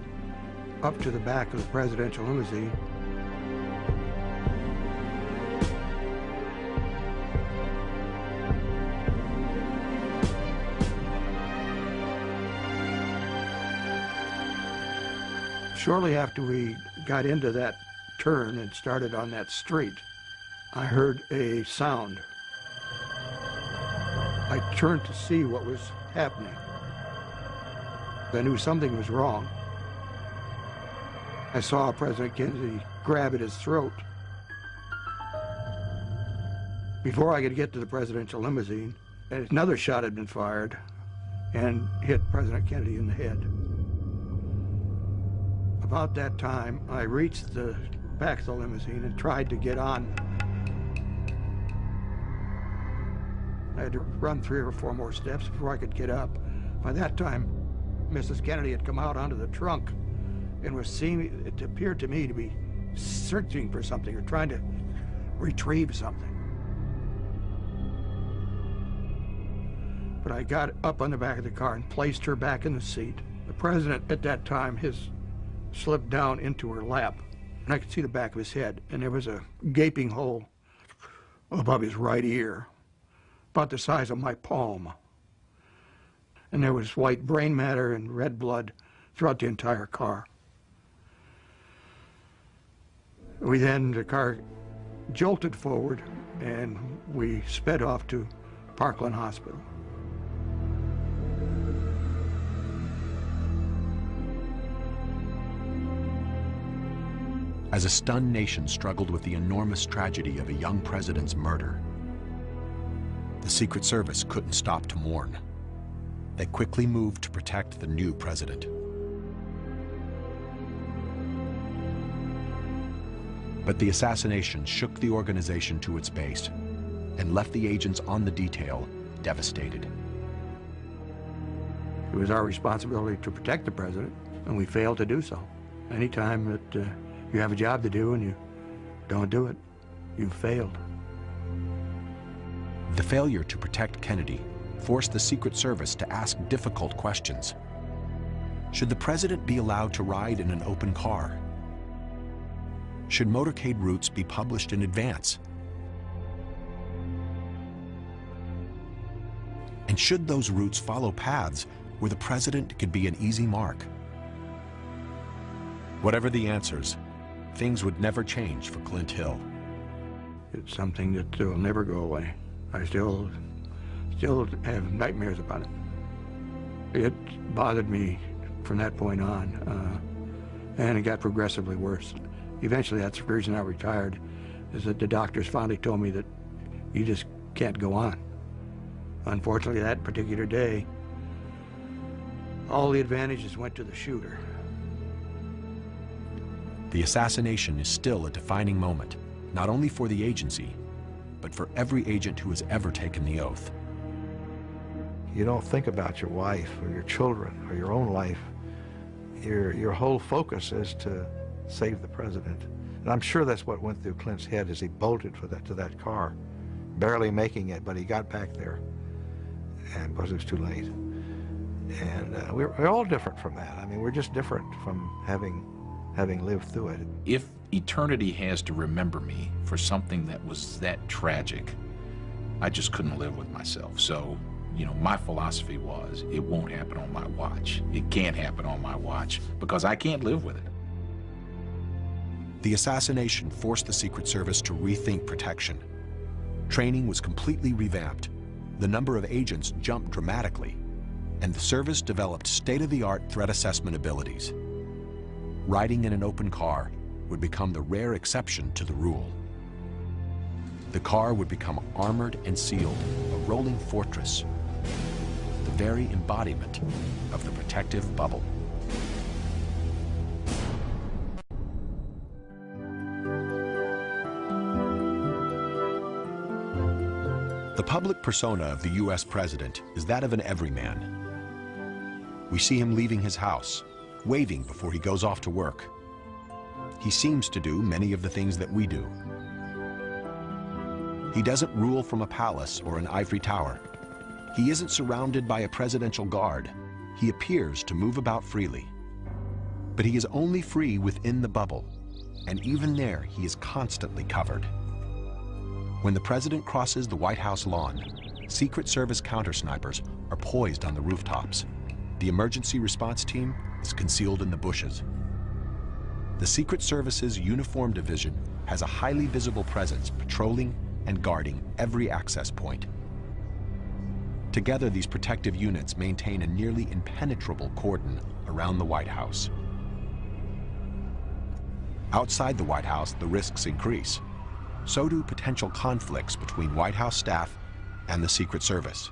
up to the back of the presidential limousine. Shortly after we got into that turn and started on that street, I heard a sound. I turned to see what was happening. I knew something was wrong. I saw President Kennedy grab at his throat. Before I could get to the presidential limousine, another shot had been fired and hit President Kennedy in the head. About that time, I reached the back of the limousine and tried to get on. I had to run 3 or 4 more steps before I could get up. By that time, Mrs. Kennedy had come out onto the trunk and was seeing, it appeared to me to be searching for something or trying to retrieve something. But I got up on the back of the car and placed her back in the seat. The president at that time, his slipped down into her lap, and I could see the back of his head, and there was a gaping hole above his right ear, about the size of my palm. And there was white brain matter and red blood throughout the entire car. The car jolted forward, and we sped off to Parkland Hospital. as a stunned nation struggled with the enormous tragedy of a young president's murder. The Secret Service couldn't stop to mourn. They quickly moved to protect the new president. But the assassination shook the organization to its base and left the agents on the detail devastated. It was our responsibility to protect the president, and we failed to do so. Anytime that you have a job to do and you don't do it, you've failed. The failure to protect Kennedy forced the Secret Service to ask difficult questions. Should the president be allowed to ride in an open car? Should motorcade routes be published in advance? And should those routes follow paths where the president could be an easy mark? Whatever the answers, things would never change for Clint Hill. It's something that will never go away. I still have nightmares about it. It bothered me from that point on, and it got progressively worse. Eventually, that's the reason I retired, is that the doctors finally told me that you just can't go on. Unfortunately, that particular day, all the advantages went to the shooter. The assassination is still a defining moment, not only for the agency, but for every agent who has ever taken the oath. You don't think about your wife or your children or your own life. Your whole focus is to save the president. And I'm sure that's what went through Clint's head as he bolted to that car, barely making it, but he got back there, and because it was too late. And we're all different from that. I mean, we're just different from having lived through it. If eternity has to remember me for something that was that tragic, I just couldn't live with myself. So, you know, my philosophy was, it won't happen on my watch. It can't happen on my watch because I can't live with it. The assassination forced the Secret Service to rethink protection. Training was completely revamped. The number of agents jumped dramatically, and the service developed state-of-the-art threat assessment abilities. Riding in an open car would become the rare exception to the rule. The car would become armored and sealed, a rolling fortress, the very embodiment of the protective bubble. The public persona of the U.S. president is that of an everyman. We see him leaving his house, waving before he goes off to work. He seems to do many of the things that we do. He doesn't rule from a palace or an ivory tower. He isn't surrounded by a presidential guard. He appears to move about freely. But he is only free within the bubble, and even there he is constantly covered. When the president crosses the White House lawn, Secret Service counter-snipers are poised on the rooftops. The emergency response team is concealed in the bushes. The Secret Service's Uniform Division has a highly visible presence patrolling and guarding every access point. Together, these protective units maintain a nearly impenetrable cordon around the White House. Outside the White House, the risks increase. So do potential conflicts between White House staff and the Secret Service.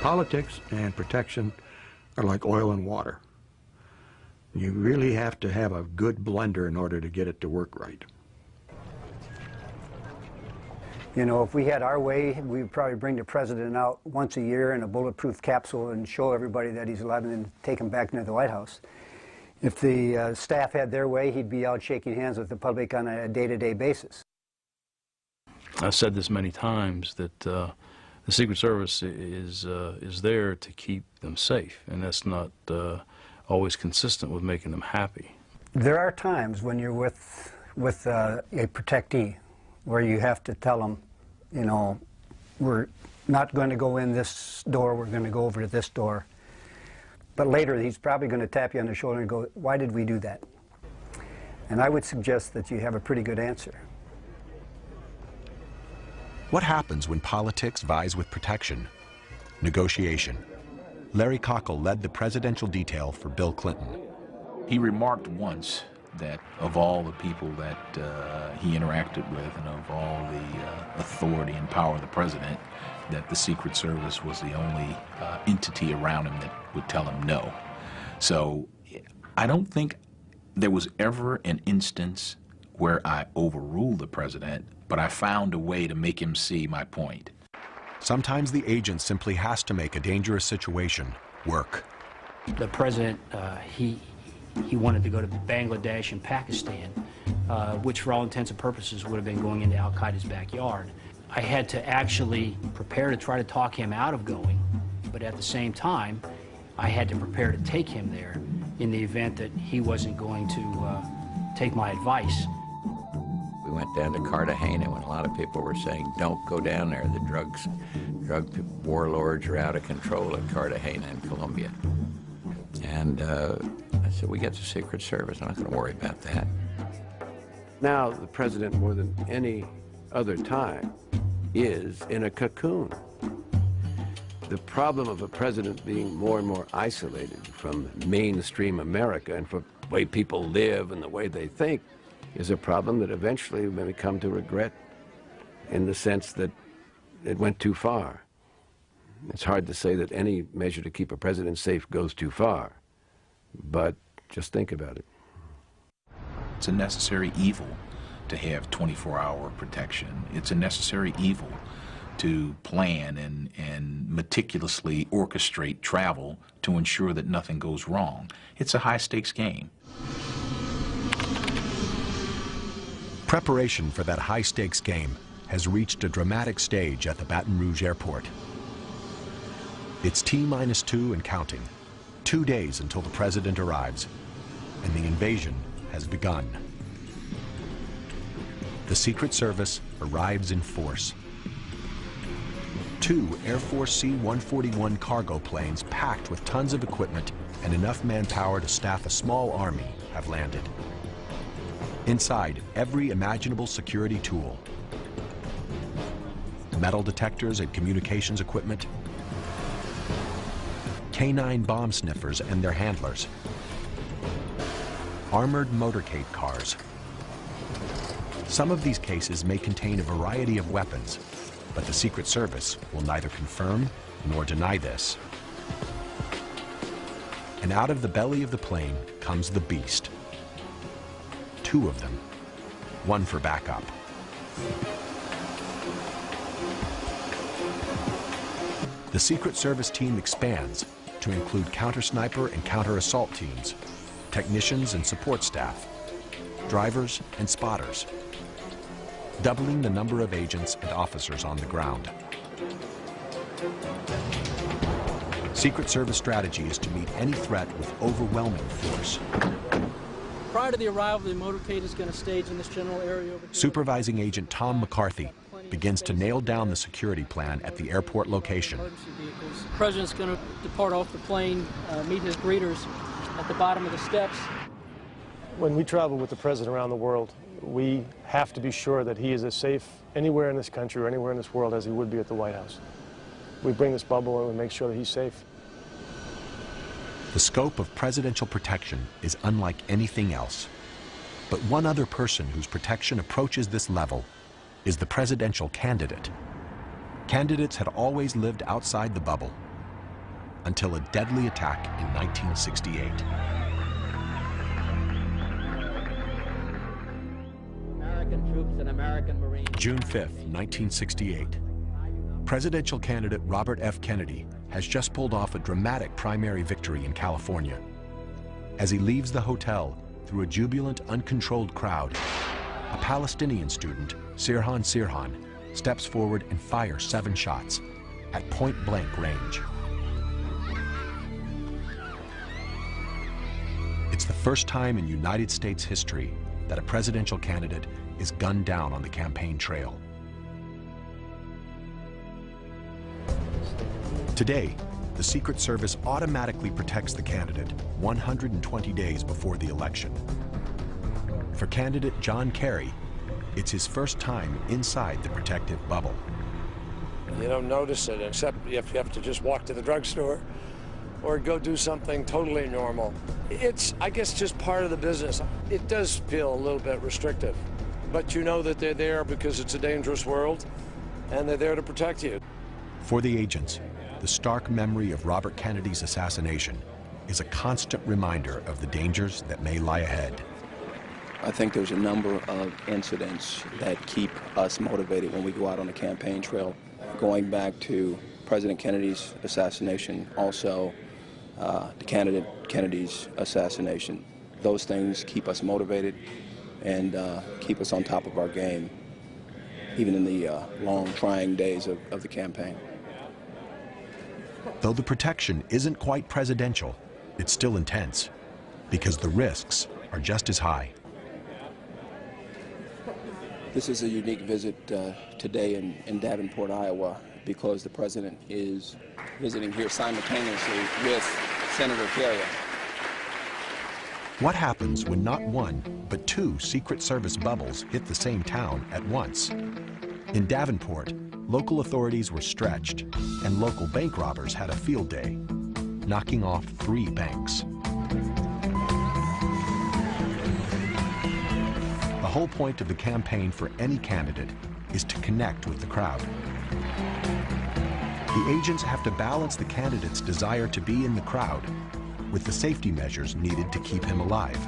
Politics and protection are like oil and water. You really have to have a good blender in order to get it to work right. You know, if we had our way, we'd probably bring the president out once a year in a bulletproof capsule and show everybody that he's alive and then take him back into the White House. If the staff had their way, he'd be out shaking hands with the public on a day-to-day basis. I've said this many times that the Secret Service is there to keep them safe, and that's not always consistent with making them happy. There are times when you're with a protectee where you have to tell them, you know, we're not going to go in this door, we're going to go over to this door. But later he's probably going to tap you on the shoulder and go, why did we do that? And I would suggest that you have a pretty good answer. What happens when politics vies with protection? Negotiation. Larry Cockle led the presidential detail for Bill Clinton. He remarked once that of all the people that he interacted with and of all the authority and power of the president, that the Secret Service was the only entity around him that would tell him no. So I don't think there was ever an instance where I overruled the president, but I found a way to make him see my point. Sometimes the agent simply has to make a dangerous situation work. The president, he wanted to go to Bangladesh and Pakistan, which for all intents and purposes would have been going into Al-Qaeda's backyard. I had to actually prepare to try to talk him out of going, but at the same time, I had to prepare to take him there in the event that he wasn't going to take my advice. We went down to Cartagena when a lot of people were saying, don't go down there. The drug warlords are out of control at Cartagena in Colombia. And I said, we got the Secret Service. I'm not going to worry about that. Now, the president, more than any other time, is in a cocoon. The problem of a president being more and more isolated from mainstream America and from the way people live and the way they think is a problem that eventually we may come to regret in the sense that it went too far. It's hard to say that any measure to keep a president safe goes too far, but just think about it. It's a necessary evil to have 24-hour protection. It's a necessary evil to plan and meticulously orchestrate travel to ensure that nothing goes wrong. It's a high-stakes game. Preparation for that high-stakes game has reached a dramatic stage at the Baton Rouge airport. It's T-2 and counting. 2 days until the president arrives, and the invasion has begun. The Secret Service arrives in force. 2 Air Force C-141 cargo planes packed with tons of equipment and enough manpower to staff a small army have landed. Inside, every imaginable security tool. Metal detectors and communications equipment. K-9 bomb sniffers and their handlers. Armored motorcade cars. Some of these cases may contain a variety of weapons, but the Secret Service will neither confirm nor deny this. And out of the belly of the plane comes the beast. 2 of them, 1 for backup. The Secret Service team expands to include counter-sniper and counter-assault teams, technicians and support staff, drivers and spotters, doubling the number of agents and officers on the ground. Secret Service strategy is to meet any threat with overwhelming force. Prior to the arrival, the motorcade is going to stage in this general area over here. Supervising Agent Tom McCarthy begins to nail down the security plan at the airport location. The president's going to depart off the plane, meet his greeters at the bottom of the steps. When we travel with the president around the world, we have to be sure that he is as safe anywhere in this country or anywhere in this world as he would be at the White House. We bring this bubble and we make sure that he's safe. The scope of presidential protection is unlike anything else. But one other person whose protection approaches this level is the presidential candidate. Candidates had always lived outside the bubble until a deadly attack in 1968. American troops and American Marines. June 5th, 1968. Presidential candidate Robert F. Kennedy has just pulled off a dramatic primary victory in California. As he leaves the hotel through a jubilant, uncontrolled crowd, a Palestinian student, Sirhan Sirhan, steps forward and fires 7 shots at point-blank range. It's the first time in United States history that a presidential candidate is gunned down on the campaign trail. Today, the Secret Service automatically protects the candidate 120 days before the election. For candidate John Kerry, it's his first time inside the protective bubble. You don't notice it, except if you have to just walk to the drugstore or go do something totally normal. It's, I guess, just part of the business. It does feel a little bit restrictive, but you know that they're there because it's a dangerous world, and they're there to protect you. For the agents, the stark memory of Robert Kennedy's assassination is a constant reminder of the dangers that may lie ahead. I think there's a number of incidents that keep us motivated when we go out on the campaign trail. Going back to President Kennedy's assassination, also the candidate Kennedy's assassination. Those things keep us motivated and keep us on top of our game, even in the long, trying days of the campaign. Though the protection isn't quite presidential, it's still intense, because the risks are just as high. This is a unique visit today in Davenport, Iowa, because the president is visiting here simultaneously with Senator Kerry. What happens when not one, but two Secret Service bubbles hit the same town at once? In Davenport, local authorities were stretched, and local bank robbers had a field day, knocking off 3 banks. The whole point of the campaign for any candidate is to connect with the crowd. The agents have to balance the candidate's desire to be in the crowd with the safety measures needed to keep him alive.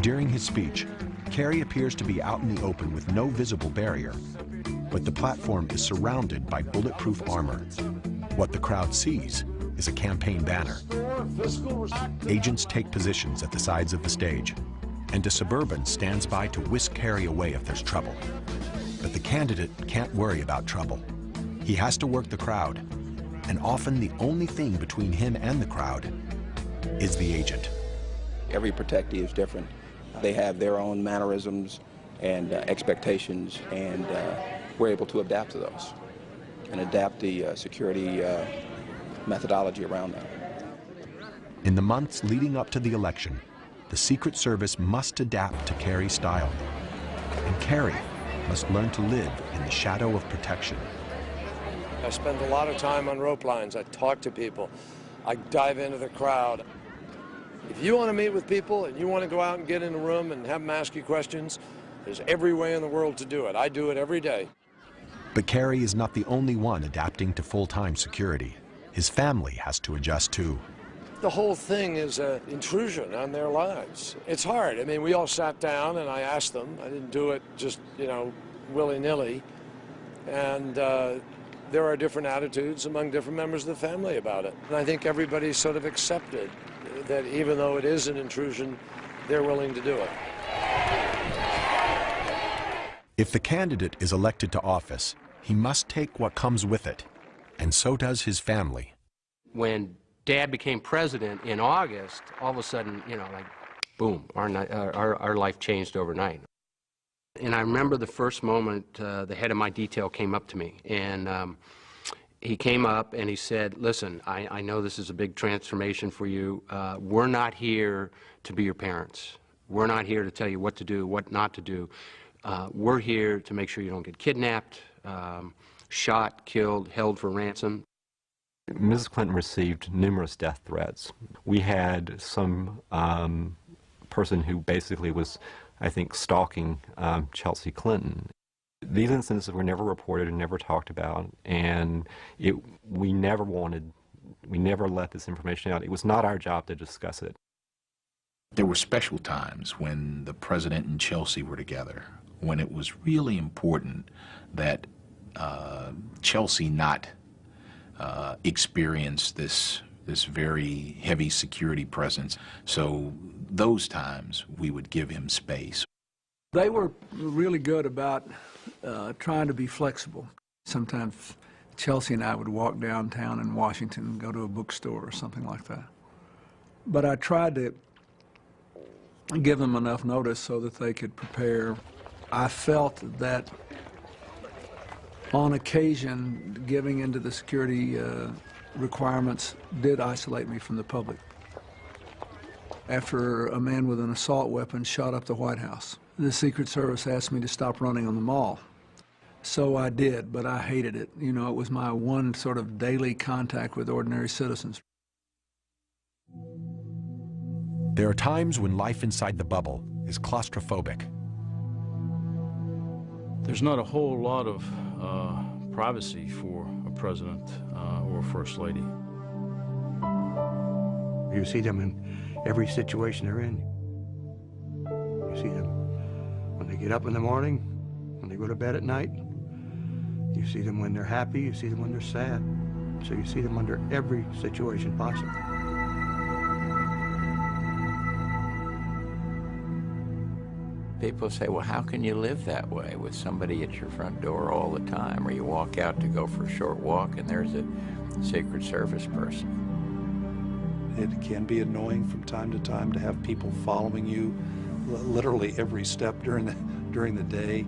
During his speech, Kerry appears to be out in the open with no visible barrier, but the platform is surrounded by bulletproof armor. What the crowd sees is a campaign banner. Agents take positions at the sides of the stage, and a Suburban stands by to whisk Kerry away if there's trouble. But the candidate can't worry about trouble. He has to work the crowd, and often the only thing between him and the crowd is the agent. Every protectee is different. They have their own mannerisms and expectations, and we're able to adapt to those and adapt the security methodology around that. In the months leading up to the election, the Secret Service must adapt to Kerry's style, and Kerry must learn to live in the shadow of protection. I spend a lot of time on rope lines. I talk to people. I dive into the crowd. If you want to meet with people and you want to go out and get in a room and have them ask you questions, there's every way in the world to do it. I do it every day. But Kerry is not the only one adapting to full-time security. His family has to adjust too. The whole thing is an intrusion on their lives. It's hard. I mean, we all sat down and I asked them. I didn't do it just, you know, willy-nilly. And there are different attitudes among different members of the family about it. And I think everybody's sort of accepted that even though it is an intrusion, they're willing to do it. If the candidate is elected to office, he must take what comes with it, and so does his family. When Dad became president in August, all of a sudden, you know, like, boom, our life changed overnight. And I remember the first moment the head of my detail came up to me, and he came up and he said, listen, I know this is a big transformation for you. We're not here to be your parents. We're not here to tell you what to do, what not to do. We're here to make sure you don't get kidnapped, shot, killed, held for ransom. Mrs. Clinton received numerous death threats. We had some person who basically was, I think, stalking Chelsea Clinton. These incidents were never reported and never talked about, and we never let this information out. It was not our job to discuss it. There were special times when the president and Chelsea were together, when it was really important that Chelsea not experience this very heavy security presence. So those times we would give him space. They were really good about trying to be flexible. Sometimes Chelsea and I would walk downtown in Washington and go to a bookstore or something like that. But I tried to give them enough notice so that they could prepare. I felt that on occasion, giving into the security requirements did isolate me from the public. after a man with an assault weapon shot up the White House. The Secret Service asked me to stop running on the mall. So I did, but I hated it. You know, it was my one sort of daily contact with ordinary citizens. There are times when life inside the bubble is claustrophobic. There's not a whole lot of privacy for a president or a first lady. You see them in every situation they're in. You see them when they get up in the morning, when they go to bed at night. You see them when they're happy, you see them when they're sad. So you see them under every situation possible. People say, well, how can you live that way with somebody at your front door all the time? Or you walk out to go for a short walk and there's a Secret Service person. It can be annoying from time to time to have people following you literally every step during the day.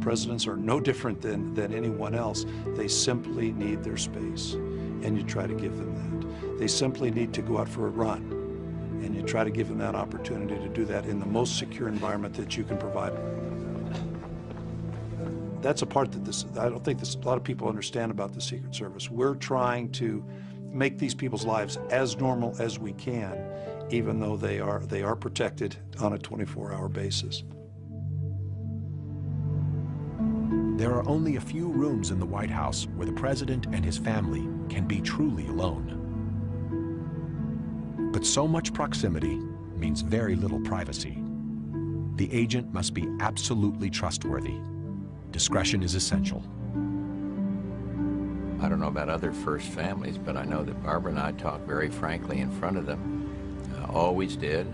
Presidents are no different than anyone else. They simply need their space, and you try to give them that. They simply need to go out for a run, and you try to give them that opportunity to do that in the most secure environment that you can provide. That's a part that I don't think a lot of people understand about the Secret Service. We're trying to make these people's lives as normal as we can, even though they are protected on a 24-hour basis. There are only a few rooms in the White House where the president and his family can be truly alone. But so much proximity means very little privacy. The agent must be absolutely trustworthy. Discretion is essential. I don't know about other first families, but I know that Barbara and I talk very frankly in front of them. Always did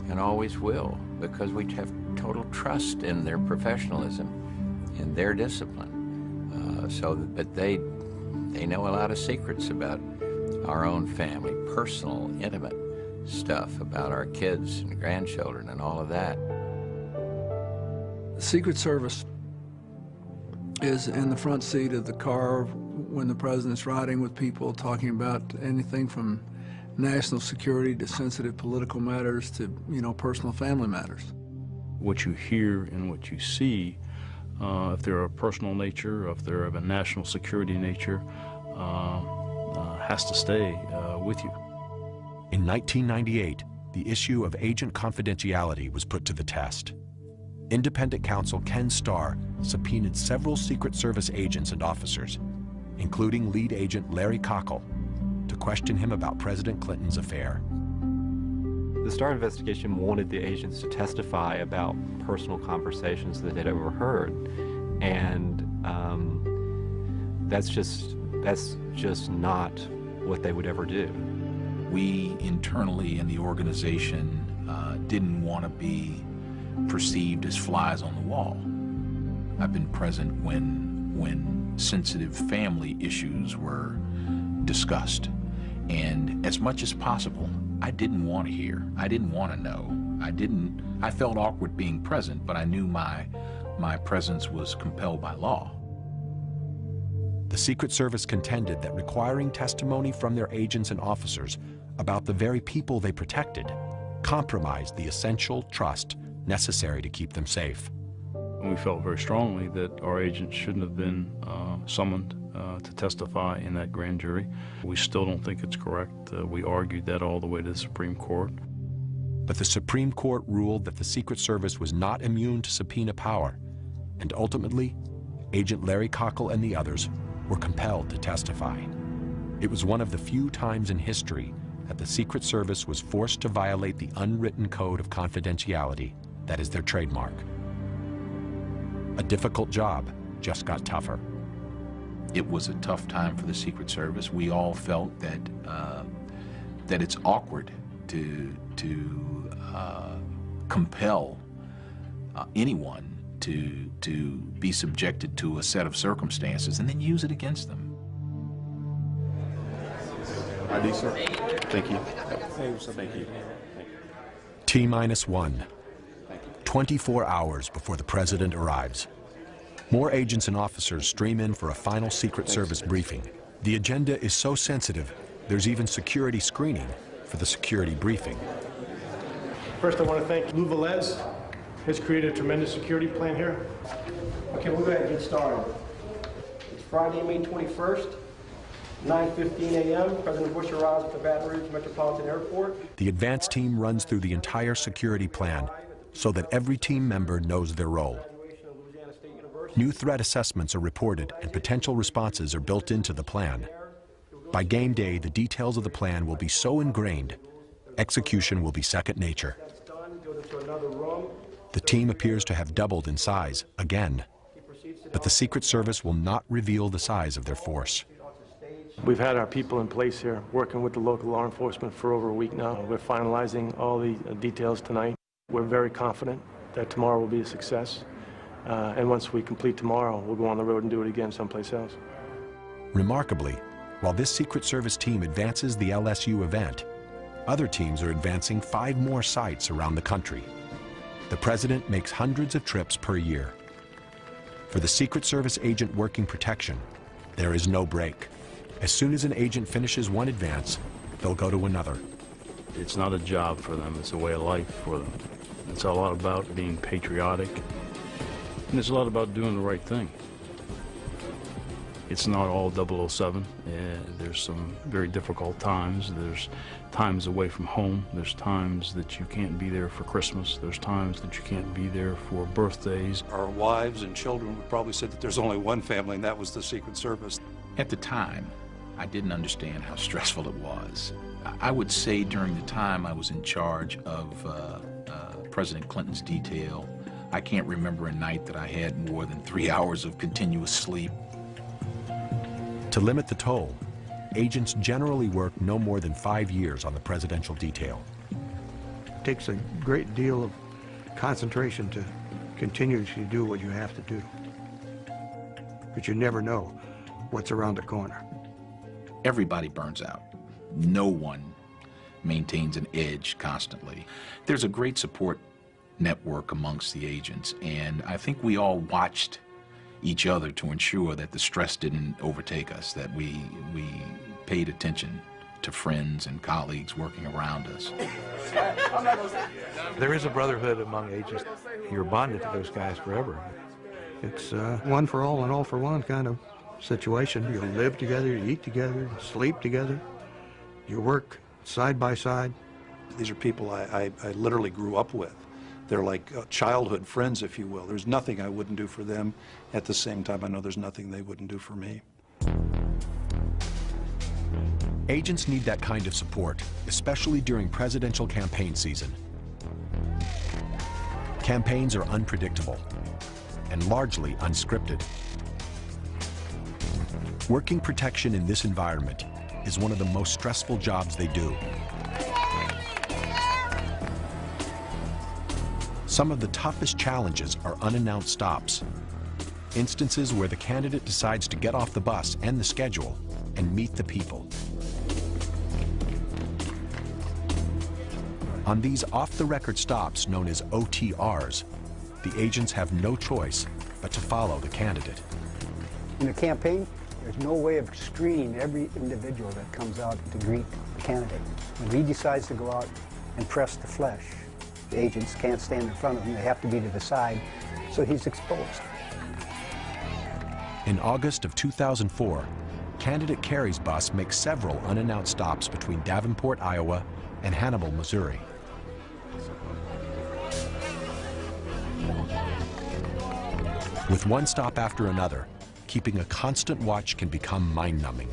and always will, because we have total trust in their professionalism, in their discipline. But they know a lot of secrets about our own family, personal, intimate stuff about our kids and grandchildren and all of that. The Secret Service is in the front seat of the car when the president's riding with people, talking about anything from national security to sensitive political matters to, you know, personal family matters. What you hear and what you see, if they're of a personal nature, if they're of a national security nature, has to stay with you. In 1998, the issue of agent confidentiality was put to the test. Independent counsel Ken Starr subpoenaed several Secret Service agents and officers, including lead agent Larry Cockle, to question him about President Clinton's affair. The Starr investigation wanted the agents to testify about personal conversations that they'd overheard, and that's just not what they would ever do. We internally in the organization didn't want to be perceived as flies on the wall. I've been present when sensitive family issues were discussed, and as much as possible, I didn't want to hear. I didn't want to know. I felt awkward being present, but I knew my presence was compelled by law. The Secret Service contended that requiring testimony from their agents and officers about the very people they protected compromised the essential trust necessary to keep them safe. And we felt very strongly that our agents shouldn't have been summoned to testify in that grand jury. We still don't think it's correct. We argued that all the way to the Supreme Court. But the Supreme Court ruled that the Secret Service was not immune to subpoena power, and ultimately, Agent Larry Cockle and the others were compelled to testify. It was one of the few times in history that the Secret Service was forced to violate the unwritten code of confidentiality that is their trademark. A difficult job just got tougher. It was a tough time for the Secret Service. We all felt that it's awkward to compel anyone to be subjected to a set of circumstances and then use it against them. ID, sir. Thank you. Thank you. T-1. 24 hours before the president arrives. More agents and officers stream in for a final Secret Service briefing. The agenda is so sensitive, there's even security screening for the security briefing. First, I want to thank Lou Velez. He's created a tremendous security plan here. Okay, we'll go ahead and get started. It's Friday, May 21st, 9:15 a.m. President Bush arrives at the Baton Rouge Metropolitan Airport. The advance team runs through the entire security plan so that every team member knows their role. New threat assessments are reported and potential responses are built into the plan. By game day, the details of the plan will be so ingrained, execution will be second nature. The team appears to have doubled in size again, but the Secret Service will not reveal the size of their force. We've had our people in place here working with the local law enforcement for over a week now. We're finalizing all the details tonight. We're very confident that tomorrow will be a success. And once we complete tomorrow, we'll go on the road and do it again someplace else. Remarkably, while this Secret Service team advances the LSU event, other teams are advancing 5 more sites around the country. The president makes hundreds of trips per year. For the Secret Service agent working protection, there is no break. As soon as an agent finishes one advance, they'll go to another. It's not a job for them, it's a way of life for them. It's a lot about being patriotic, and it's a lot about doing the right thing. It's not all 007. There's some very difficult times. There's times away from home. There's times that you can't be there for Christmas. There's times that you can't be there for birthdays. Our wives and children would probably say that there's only one family, and that was the Secret Service. At the time, I didn't understand how stressful it was. I would say during the time I was in charge of President Clinton's detail, I can't remember a night that I had more than 3 hours of continuous sleep. To limit the toll, agents generally work no more than 5 years on the presidential detail. It takes a great deal of concentration to continuously do what you have to do. But you never know what's around the corner. Everybody burns out. No one maintains an edge constantly. There's a great support network amongst the agents, and I think we all watched each other to ensure that the stress didn't overtake us, that we paid attention to friends and colleagues working around us. There is a brotherhood among agents. You're bonded to those guys forever. It's one for all and all for one kind of situation. You live together, you eat together, you sleep together, you work side by side. These are people I literally grew up with. They're like childhood friends, if you will. There's nothing I wouldn't do for them. At the same time, I know there's nothing they wouldn't do for me. Agents need that kind of support, especially during presidential campaign season. Campaigns are unpredictable and largely unscripted. Working protection in this environment is one of the most stressful jobs they do. Some of the toughest challenges are unannounced stops, instances where the candidate decides to get off the bus and the schedule and meet the people. On these off-the-record stops, known as OTRs, the agents have no choice but to follow the candidate. In a campaign, there's no way of screening every individual that comes out to greet the candidate. When he decides to go out and press the flesh, the agents can't stand in front of him. They have to be to the side, so he's exposed. In August of 2004, candidate Kerry's bus makes several unannounced stops between Davenport, Iowa, and Hannibal, Missouri. With one stop after another, keeping a constant watch can become mind-numbing.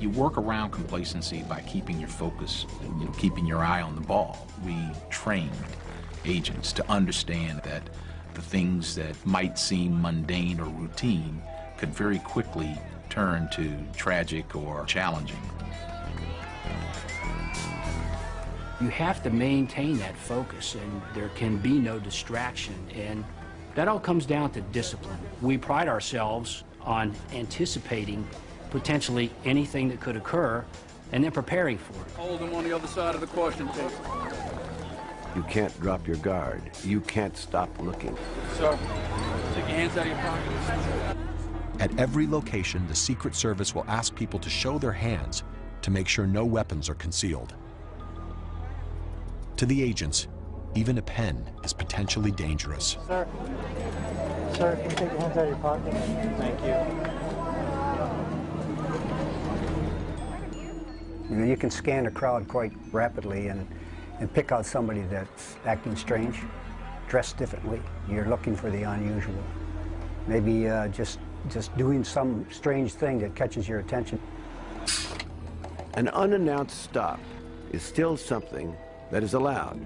You work around complacency by keeping your focus, keeping your eye on the ball. We trained agents to understand that the things that might seem mundane or routine could very quickly turn to tragic or challenging. You have to maintain that focus, and there can be no distraction, and that all comes down to discipline. We pride ourselves on anticipating potentially anything that could occur and then preparing for it. Hold them on the other side of the question table. You can't drop your guard. You can't stop looking. Sir, take your hands out of your pockets. At every location, the Secret Service will ask people to show their hands to make sure no weapons are concealed. To the agents, even a pen is potentially dangerous. Sir, can you take your hands out of your pocket? Thank you. You know, you can scan a crowd quite rapidly and pick out somebody that's acting strange, dressed differently. You're looking for the unusual. Maybe just doing some strange thing that catches your attention. An unannounced stop is still something that is allowed.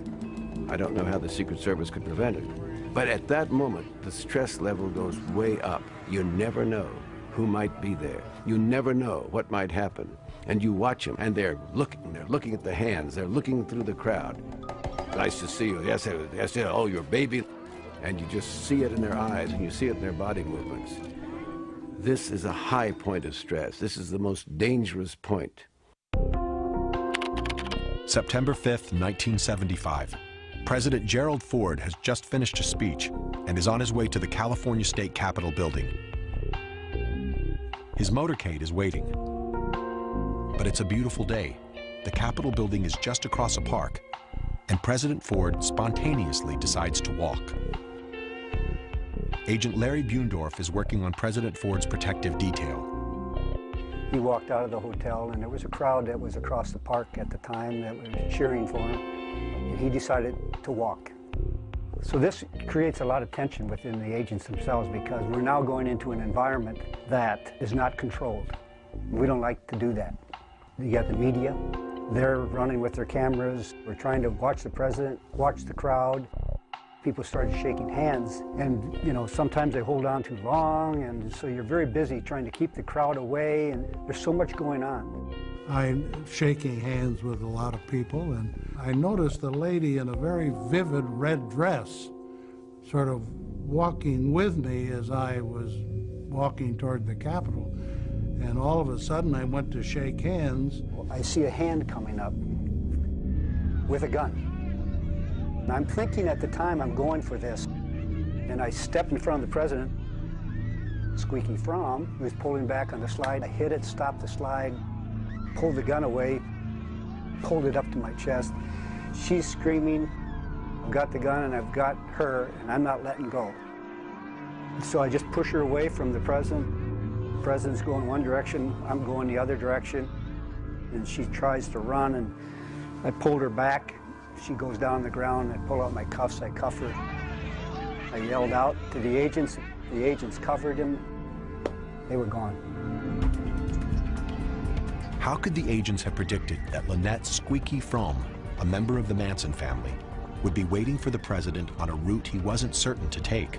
I don't know how the Secret Service could prevent it. But at that moment, the stress level goes way up. You never know who might be there. You never know what might happen. And you watch them, and they're looking at the hands, they're looking through the crowd. Nice to see you. Yes, yes, yes. Oh, your baby. And you just see it in their eyes, and you see it in their body movements. This is a high point of stress. This is the most dangerous point. September 5th, 1975. President Gerald Ford has just finished a speech and is on his way to the California State Capitol building. His motorcade is waiting. But it's a beautiful day. The Capitol building is just across a park, and President Ford spontaneously decides to walk. Agent Larry Buendorf is working on President Ford's protective detail. He walked out of the hotel, and there was a crowd that was across the park at the time that was cheering for him, and he decided to walk. So this creates a lot of tension within the agents themselves because we're now going into an environment that is not controlled. We don't like to do that. You got the media, they're running with their cameras. We're trying to watch the president, watch the crowd. People started shaking hands, and you know, sometimes they hold on too long, and so you're very busy trying to keep the crowd away, and there's so much going on. I'm shaking hands with a lot of people, and I noticed a lady in a very vivid red dress sort of walking with me as I was walking toward the Capitol. And all of a sudden, I went to shake hands. I see a hand coming up with a gun. And I'm thinking at the time, I'm going for this. And I step in front of the president. Squeaky Fromm, who was pulling back on the slide. I hit it, stopped the slide, pulled the gun away, pulled it up to my chest. She's screaming. I've got the gun, and I've got her, and I'm not letting go. So I just push her away from the president. The president's going one direction, I'm going the other direction. And she tries to run, and I pulled her back. She goes down on the ground. I pull out my cuffs, I cuff her. I yelled out to the agents. The agents covered him. They were gone. How could the agents have predicted that Lynette Squeaky Fromm, a member of the Manson family, would be waiting for the president on a route he wasn't certain to take?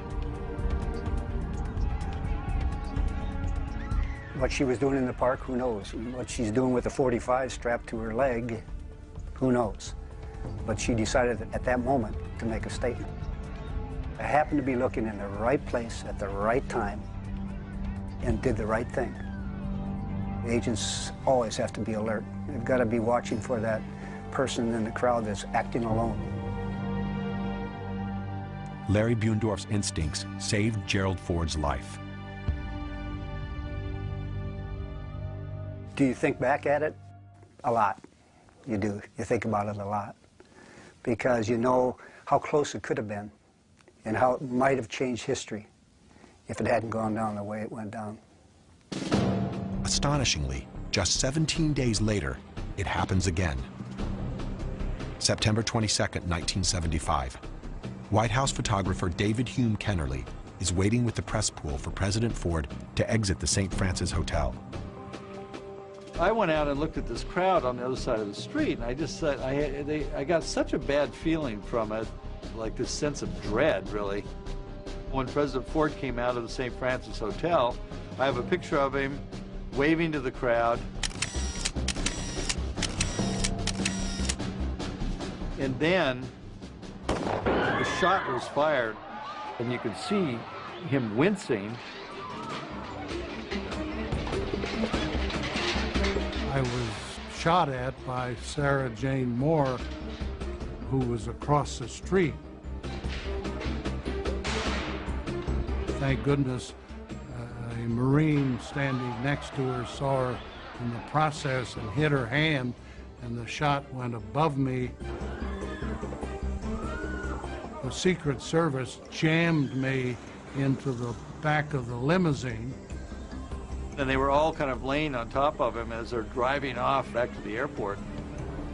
What she was doing in the park, who knows? What she's doing with a .45 strapped to her leg, who knows? But she decided at that moment to make a statement. I happened to be looking in the right place at the right time and did the right thing. Agents always have to be alert. They've got to be watching for that person in the crowd that's acting alone. Larry Buendorf's instincts saved Gerald Ford's life. Do you think back at it? A lot. You do. You think about it a lot. Because you know how close it could have been and how it might have changed history if it hadn't gone down the way it went down. Astonishingly, just 17 days later, it happens again. September 22nd, 1975. White House photographer David Hume Kennerly is waiting with the press pool for President Ford to exit the St. Francis Hotel. I went out and looked at this crowd on the other side of the street, and I just thought I got such a bad feeling from it, like this sense of dread, really. When President Ford came out of the St. Francis Hotel, I have a picture of him waving to the crowd. And then the shot was fired, and you could see him wincing. I was shot at by Sarah Jane Moore, who was across the street. Thank goodness a Marine standing next to her saw her in the process and hit her hand, and the shot went above me. Secret Service jammed me into the back of the limousine. And they were all kind of laying on top of him as they're driving off back to the airport.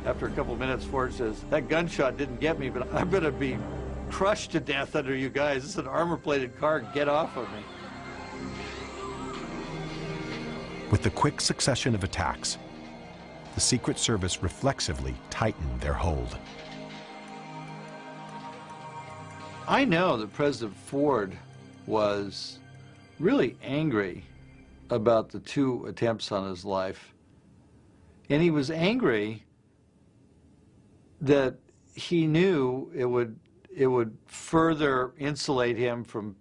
After a couple of minutes, Ford says, "That gunshot didn't get me, but I'm going to be crushed to death under you guys. This is an armor-plated car. Get off of me." With the quick succession of attacks, the Secret Service reflexively tightened their hold. I know that President Ford was really angry about the 2 attempts on his life. And he was angry that he knew it would further insulate him from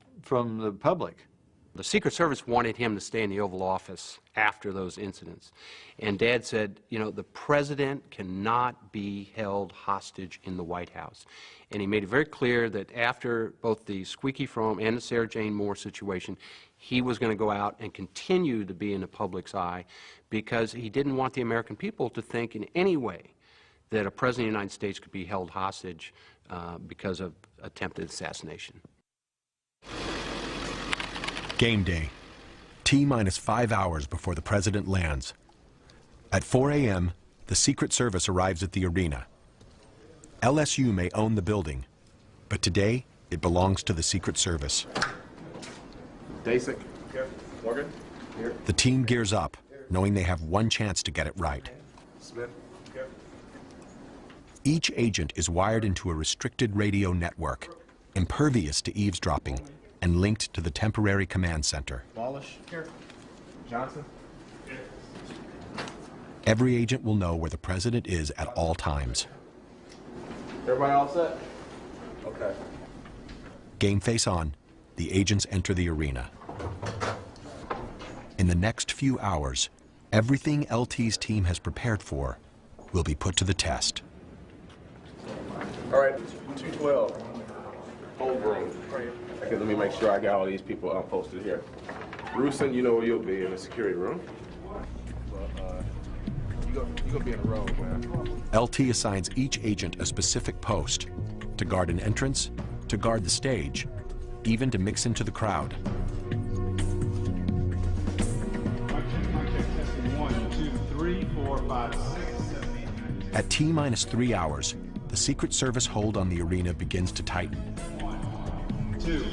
the public. The Secret Service wanted him to stay in the Oval Office after those incidents. And Dad said, you know, the president cannot be held hostage in the White House. And he made it very clear that after both the Squeaky Fromme and the Sarah Jane Moore situation, he was going to go out and continue to be in the public's eye because he didn't want the American people to think in any way that a president of the United States could be held hostage because of attempted assassination. Game day, T-minus 5 hours before the president lands. At 4 a.m., the Secret Service arrives at the arena. LSU may own the building, but today it belongs to the Secret Service. Basic. Here. Morgan. Here. The team gears up, knowing they have one chance to get it right. Smith. Here. Each agent is wired into a restricted radio network, impervious to eavesdropping, and linked to the temporary command center. Wallish. Here. Johnson. Here. Every agent will know where the president is at all times. Everybody all set? Okay. Game face on, the agents enter the arena. In the next few hours, everything LT's team has prepared for will be put to the test. All right, 212. Hold room. Okay, let me make sure I got all these people posted here. Rusin, you know where you'll be in the security room. You're gonna be in a row, man. LT assigns each agent a specific post, to guard an entrance, to guard the stage, even to mix into the crowd. At T-minus 3 hours, the Secret Service hold on the arena begins to tighten. 1, 2,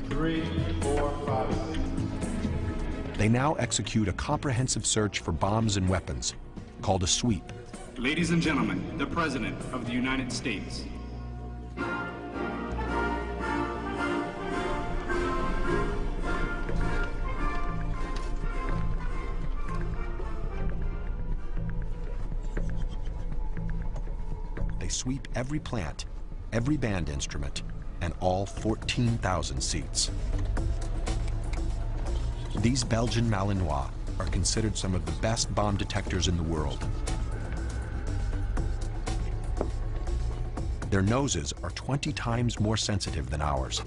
3, 4, 5, 6. They now execute a comprehensive search for bombs and weapons, called a sweep. Ladies and gentlemen, the President of the United States. They sweep every plant, every band instrument, and all 14,000 seats. These Belgian Malinois are considered some of the best bomb detectors in the world. Their noses are 20 times more sensitive than ours.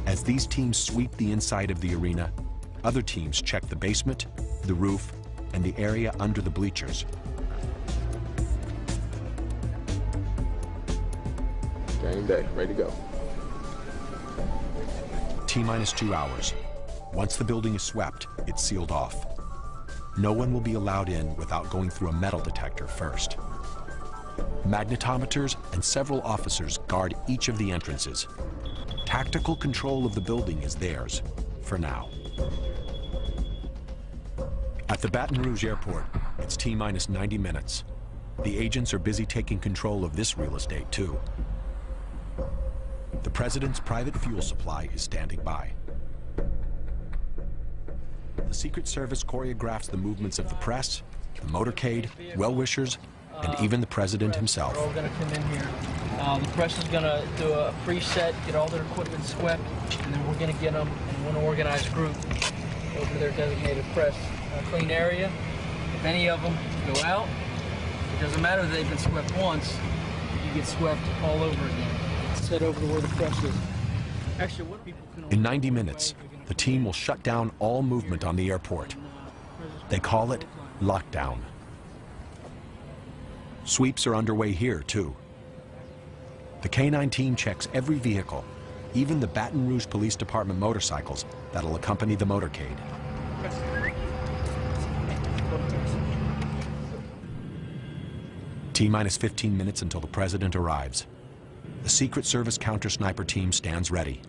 As these teams sweep the inside of the arena, other teams check the basement, the roof, and the area under the bleachers. Game day, ready to go. T-minus 2 hours. Once the building is swept, it's sealed off. No one will be allowed in without going through a metal detector first. Magnetometers and several officers guard each of the entrances. Tactical control of the building is theirs, for now. At the Baton Rouge airport, it's T-minus 90 minutes. The agents are busy taking control of this real estate, too. The president's private fuel supply is standing by. The Secret Service choreographs the movements of the press, the motorcade, well-wishers, and even the president himself. We're all going to come in here. The press is going to do a preset, get all their equipment swept, and then we're going to get them in one organized group over to their designated press clean area. If any of them go out, it doesn't matter that they've been swept once, you get swept all over again. Head over to where the press is. Actually, what people can In 90 minutes, the team will shut down all movement on the airport. They call it lockdown. Sweeps are underway here, too. The K-9 team checks every vehicle, even the Baton Rouge Police Department motorcycles that'll accompany the motorcade. T-minus 15 minutes until the president arrives. The Secret Service counter-sniper team stands ready.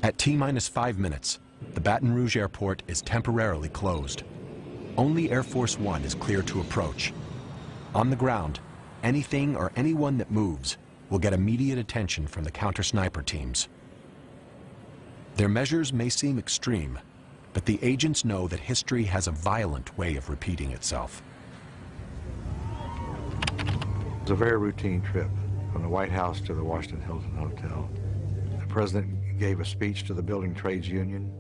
At T-minus 5 minutes, the Baton Rouge airport is temporarily closed. Only Air Force One is clear to approach. On the ground, anything or anyone that moves will get immediate attention from the counter-sniper teams. Their measures may seem extreme, but the agents know that history has a violent way of repeating itself. It was a very routine trip from the White House to the Washington Hilton Hotel. The president gave a speech to the Building Trades Union.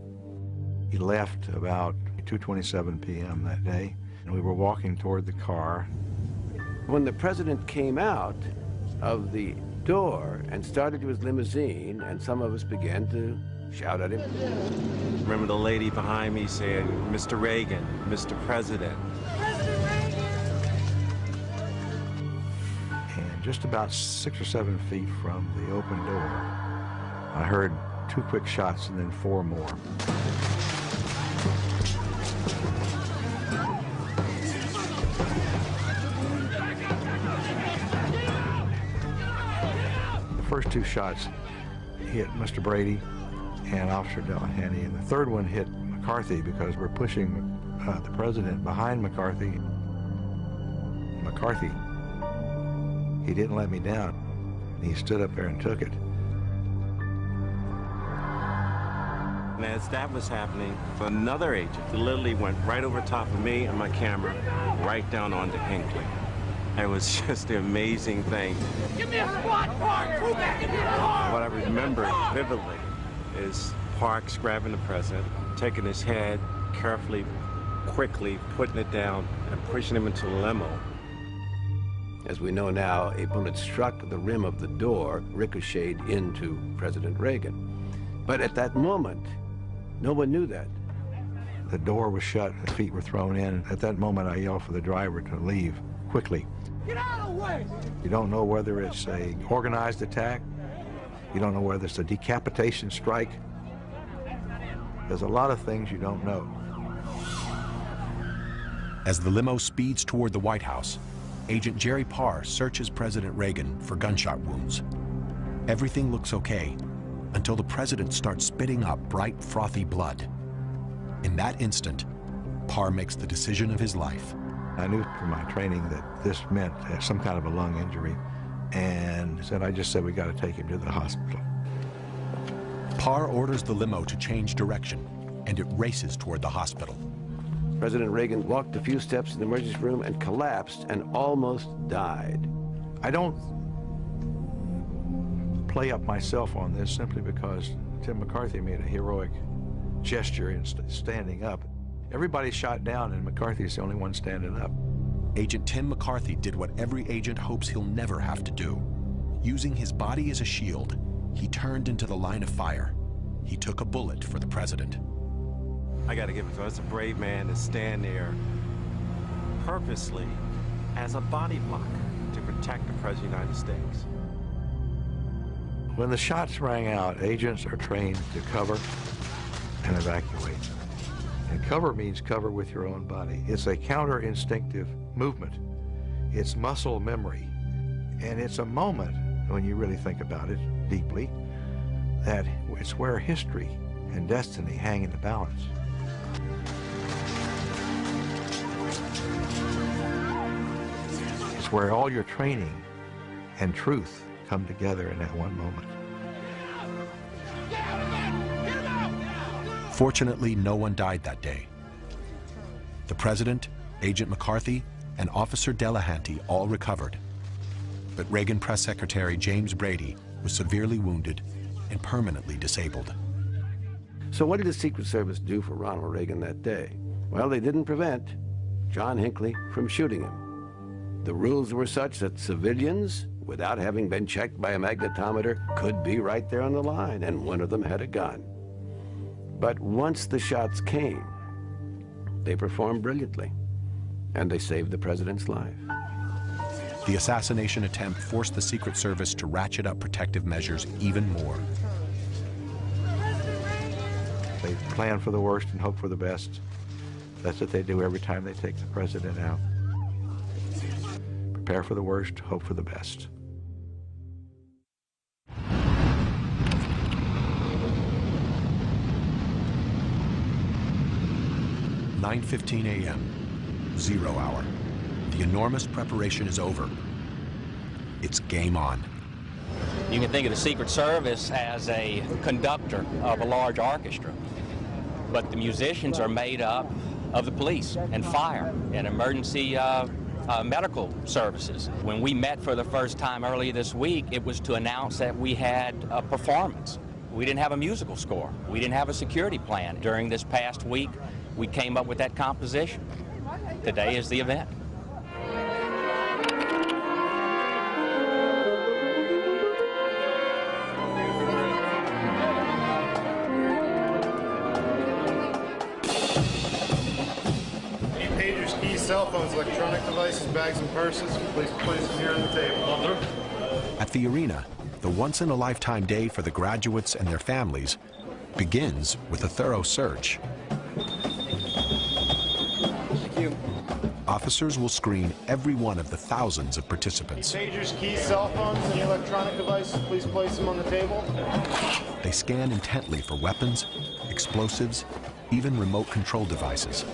He left about 2:27 p.m. that day, and we were walking toward the car. When the president came out of the door and started to his limousine, and some of us began to shout at him. Remember the lady behind me saying, "Mr. Reagan, Mr. President." And just about 6 or 7 feet from the open door, I heard 2 quick shots and then 4 more. The first 2 shots hit Mr. Brady and Officer Delahanty, and the third one hit McCarthy because we're pushing the president behind McCarthy. McCarthy, he didn't let me down. He stood up there and took it. And as that was happening, another agent literally went right over top of me and my camera, right down onto Hinckley. It was just an amazing thing. Give me a squad car! Move back into the car! What I remember vividly is Parks grabbing the president, taking his head, carefully, quickly putting it down and pushing him into the limo. As we know now, a bullet struck the rim of the door, ricocheted into President Reagan. But at that moment, no one knew that. The door was shut, the feet were thrown in. At that moment, I yelled for the driver to leave quickly. Get out of the way! You don't know whether it's an organized attack. You don't know whether it's a decapitation strike. There's a lot of things you don't know. As the limo speeds toward the White House, Agent Jerry Parr searches President Reagan for gunshot wounds. Everything looks okay until the president starts spitting up bright, frothy blood. In that instant, Parr makes the decision of his life. I knew from my training that this meant some kind of a lung injury, and I just said, we got to take him to the hospital. Parr orders the limo to change direction, and it races toward the hospital. President Reagan walked a few steps in the emergency room and collapsed and almost died. I don't play up myself on this simply because Tim McCarthy made a heroic gesture in standing up. Everybody's shot down and McCarthy's the only one standing up. Agent Tim McCarthy did what every agent hopes he'll never have to do. Using his body as a shield, he turned into the line of fire. He took a bullet for the president. I gotta give it to him. It's a brave man to stand there purposely as a body block to protect the President of the United States. When the shots rang out, agents are trained to cover and evacuate. And cover means cover with your own body. It's a counter-instinctive movement. It's muscle memory. And it's a moment, when you really think about it deeply, that it's where history and destiny hang in the balance. It's where all your training and truth come together in that one moment. Fortunately, no one died that day. The president, Agent McCarthy, and Officer Delahanty all recovered. But Reagan Press Secretary James Brady was severely wounded and permanently disabled. So what did the Secret Service do for Ronald Reagan that day? Well, they didn't prevent John Hinckley from shooting him. The rules were such that civilians, without having been checked by a magnetometer, could be right there on the line, and one of them had a gun. But once the shots came, they performed brilliantly. and they saved the president's life. The assassination attempt forced the Secret Service to ratchet up protective measures even more. They plan for the worst and hope for the best. That's what they do every time they take the president out. Prepare for the worst, hope for the best. "9:15 a.m., 0 hour. The enormous preparation is over. It's game on. You can think of the Secret Service as a conductor of a large orchestra, but the musicians are made up of the police and fire and emergency medical services. When we met for the first time earlier this week, it was to announce that we had a performance. We didn't have a musical score. We didn't have a security plan. During this past week, we came up with that composition. Today is the event. Cell phones, electronic devices, bags, and purses. Please place them here on the table. At the arena, the once-in-a-lifetime day for the graduates and their families begins with a thorough search. Thank you. Officers will screen every one of the thousands of participants. Pagers, keys, cell phones, and electronic devices. Please place them on the table. They scan intently for weapons, explosives, even remote control devices.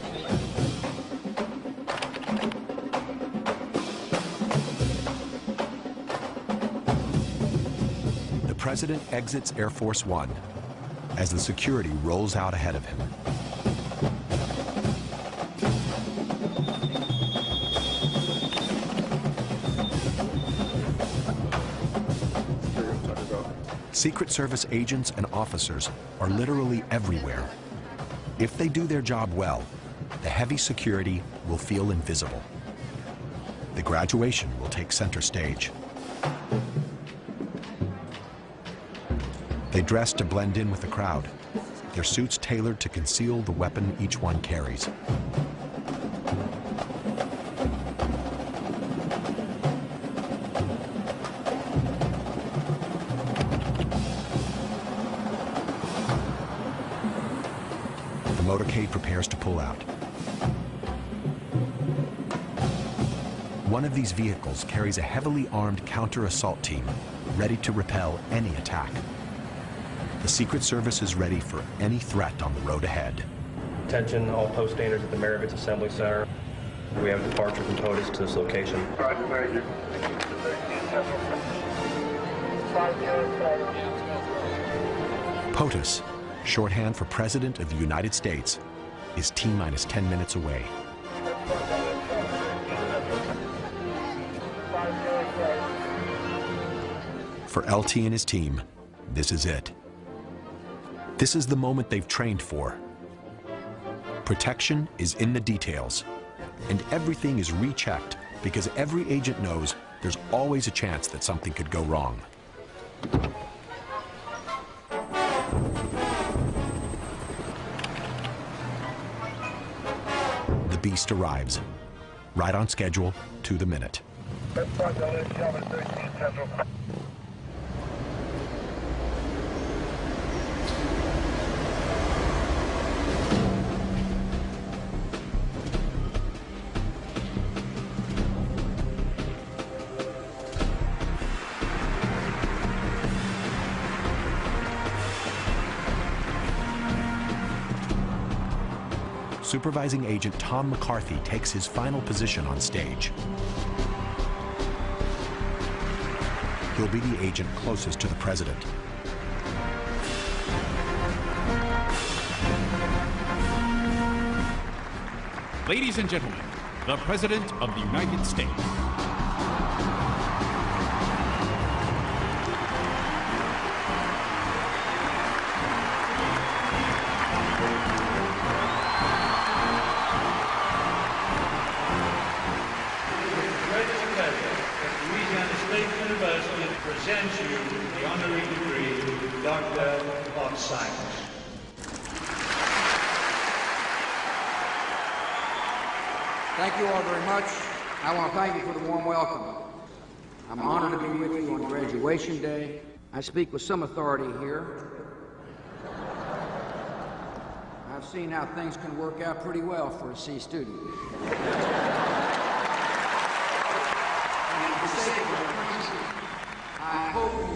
The president exits Air Force One as the security rolls out ahead of him. Secret Service agents and officers are literally everywhere. If they do their job well, the heavy security will feel invisible. The graduation will take center stage. They dress to blend in with the crowd, their suits tailored to conceal the weapon each one carries. The motorcade prepares to pull out. One of these vehicles carries a heavily armed counter-assault team, ready to repel any attack. The Secret Service is ready for any threat on the road ahead. Attention all post standards at the Maravich Assembly Center. We have a departure from POTUS to this location. POTUS, shorthand for President of the United States, is T-minus 10 minutes away. For LT and his team, this is it. This is the moment they've trained for. Protection is in the details, and everything is rechecked because every agent knows there's always a chance that something could go wrong. The beast arrives, right on schedule, to the minute. Supervising Agent Tom McCarthy takes his final position on stage. He'll be the agent closest to the president. Ladies and gentlemen, the President of the United States. Presents you the honorary degree, Doctor of Science. Thank you all very much. I want to thank you for the warm welcome. I'm honored to be with you on graduation day. I speak with some authority here. I've seen how things can work out pretty well for a C student.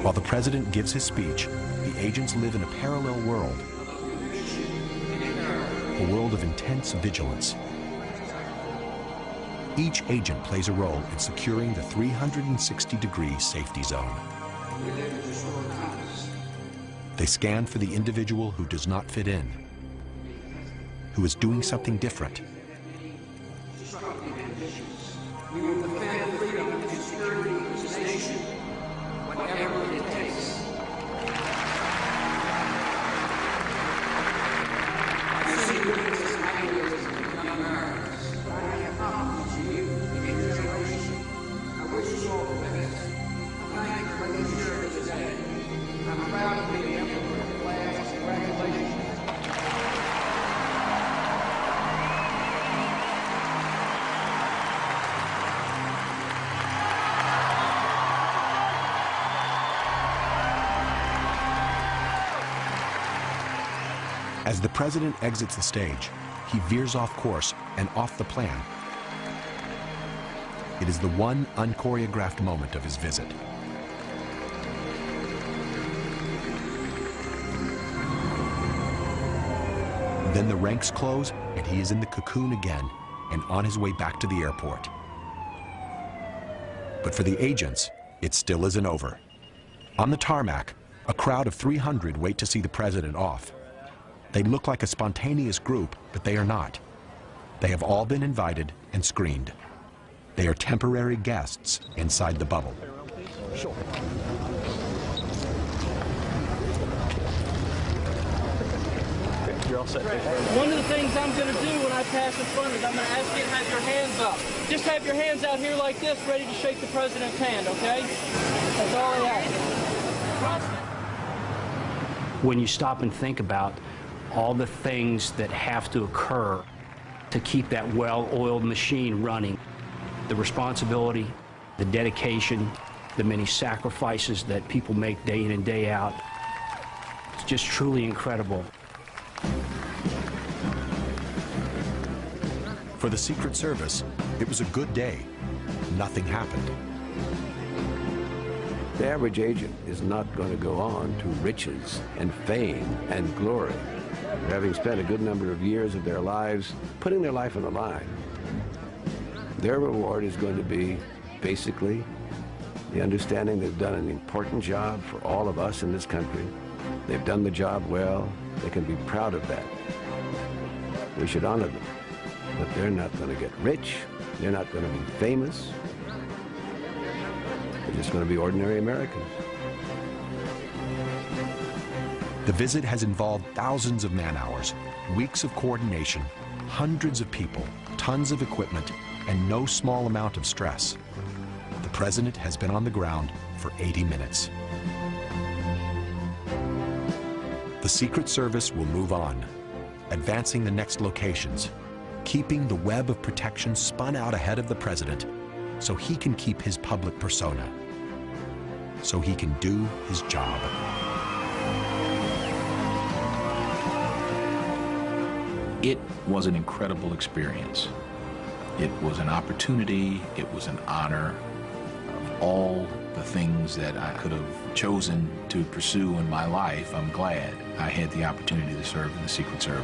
While the president gives his speech, the agents live in a parallel world, a world of intense vigilance. Each agent plays a role in securing the 360-degree safety zone. They scan for the individual who does not fit in, who is doing something different. We will defend freedom and security of this nation, whatever it takes. I see you as ideas of young Americans. I have confidence in you and your generation. I wish you all the best. Thank you for letting me share this today. I'm proud to be a member of your class. Congratulations. As the president exits the stage, he veers off course and off the plan. It is the one unchoreographed moment of his visit. Then the ranks close, and he is in the cocoon again and on his way back to the airport. But for the agents, it still isn't over. On the tarmac, a crowd of 300 wait to see the president off. They look like a spontaneous group, but they are not. They have all been invited and screened. They are temporary guests inside the bubble. Sure. You're all set. One of the things I'm going to do when I pass in front is I'm going to ask you to have your hands up. Just have your hands out here like this, ready to shake the president's hand, okay? That's all I ask. When you stop and think about all the things that have to occur to keep that well-oiled machine running, the responsibility, the dedication, the many sacrifices that people make day in and day out, it's just truly incredible. For the Secret Service, it was a good day. Nothing happened. The average agent is not going to go on to riches and fame and glory, having spent a good number of years of their lives putting their life on the line. Their reward is going to be basically the understanding they've done an important job for all of us in this country. They've done the job well. They can be proud of that. We should honor them. But they're not going to get rich. They're not going to be famous. They're just going to be ordinary Americans. The visit has involved thousands of man-hours, weeks of coordination, hundreds of people, tons of equipment, and no small amount of stress. The president has been on the ground for 80 minutes. The Secret Service will move on, advancing the next locations, keeping the web of protection spun out ahead of the president so he can keep his public persona, so he can do his job. It was an incredible experience. It was an opportunity, it was an honor. Of all the things that I could have chosen to pursue in my life, I'm glad I had the opportunity to serve in the Secret Service.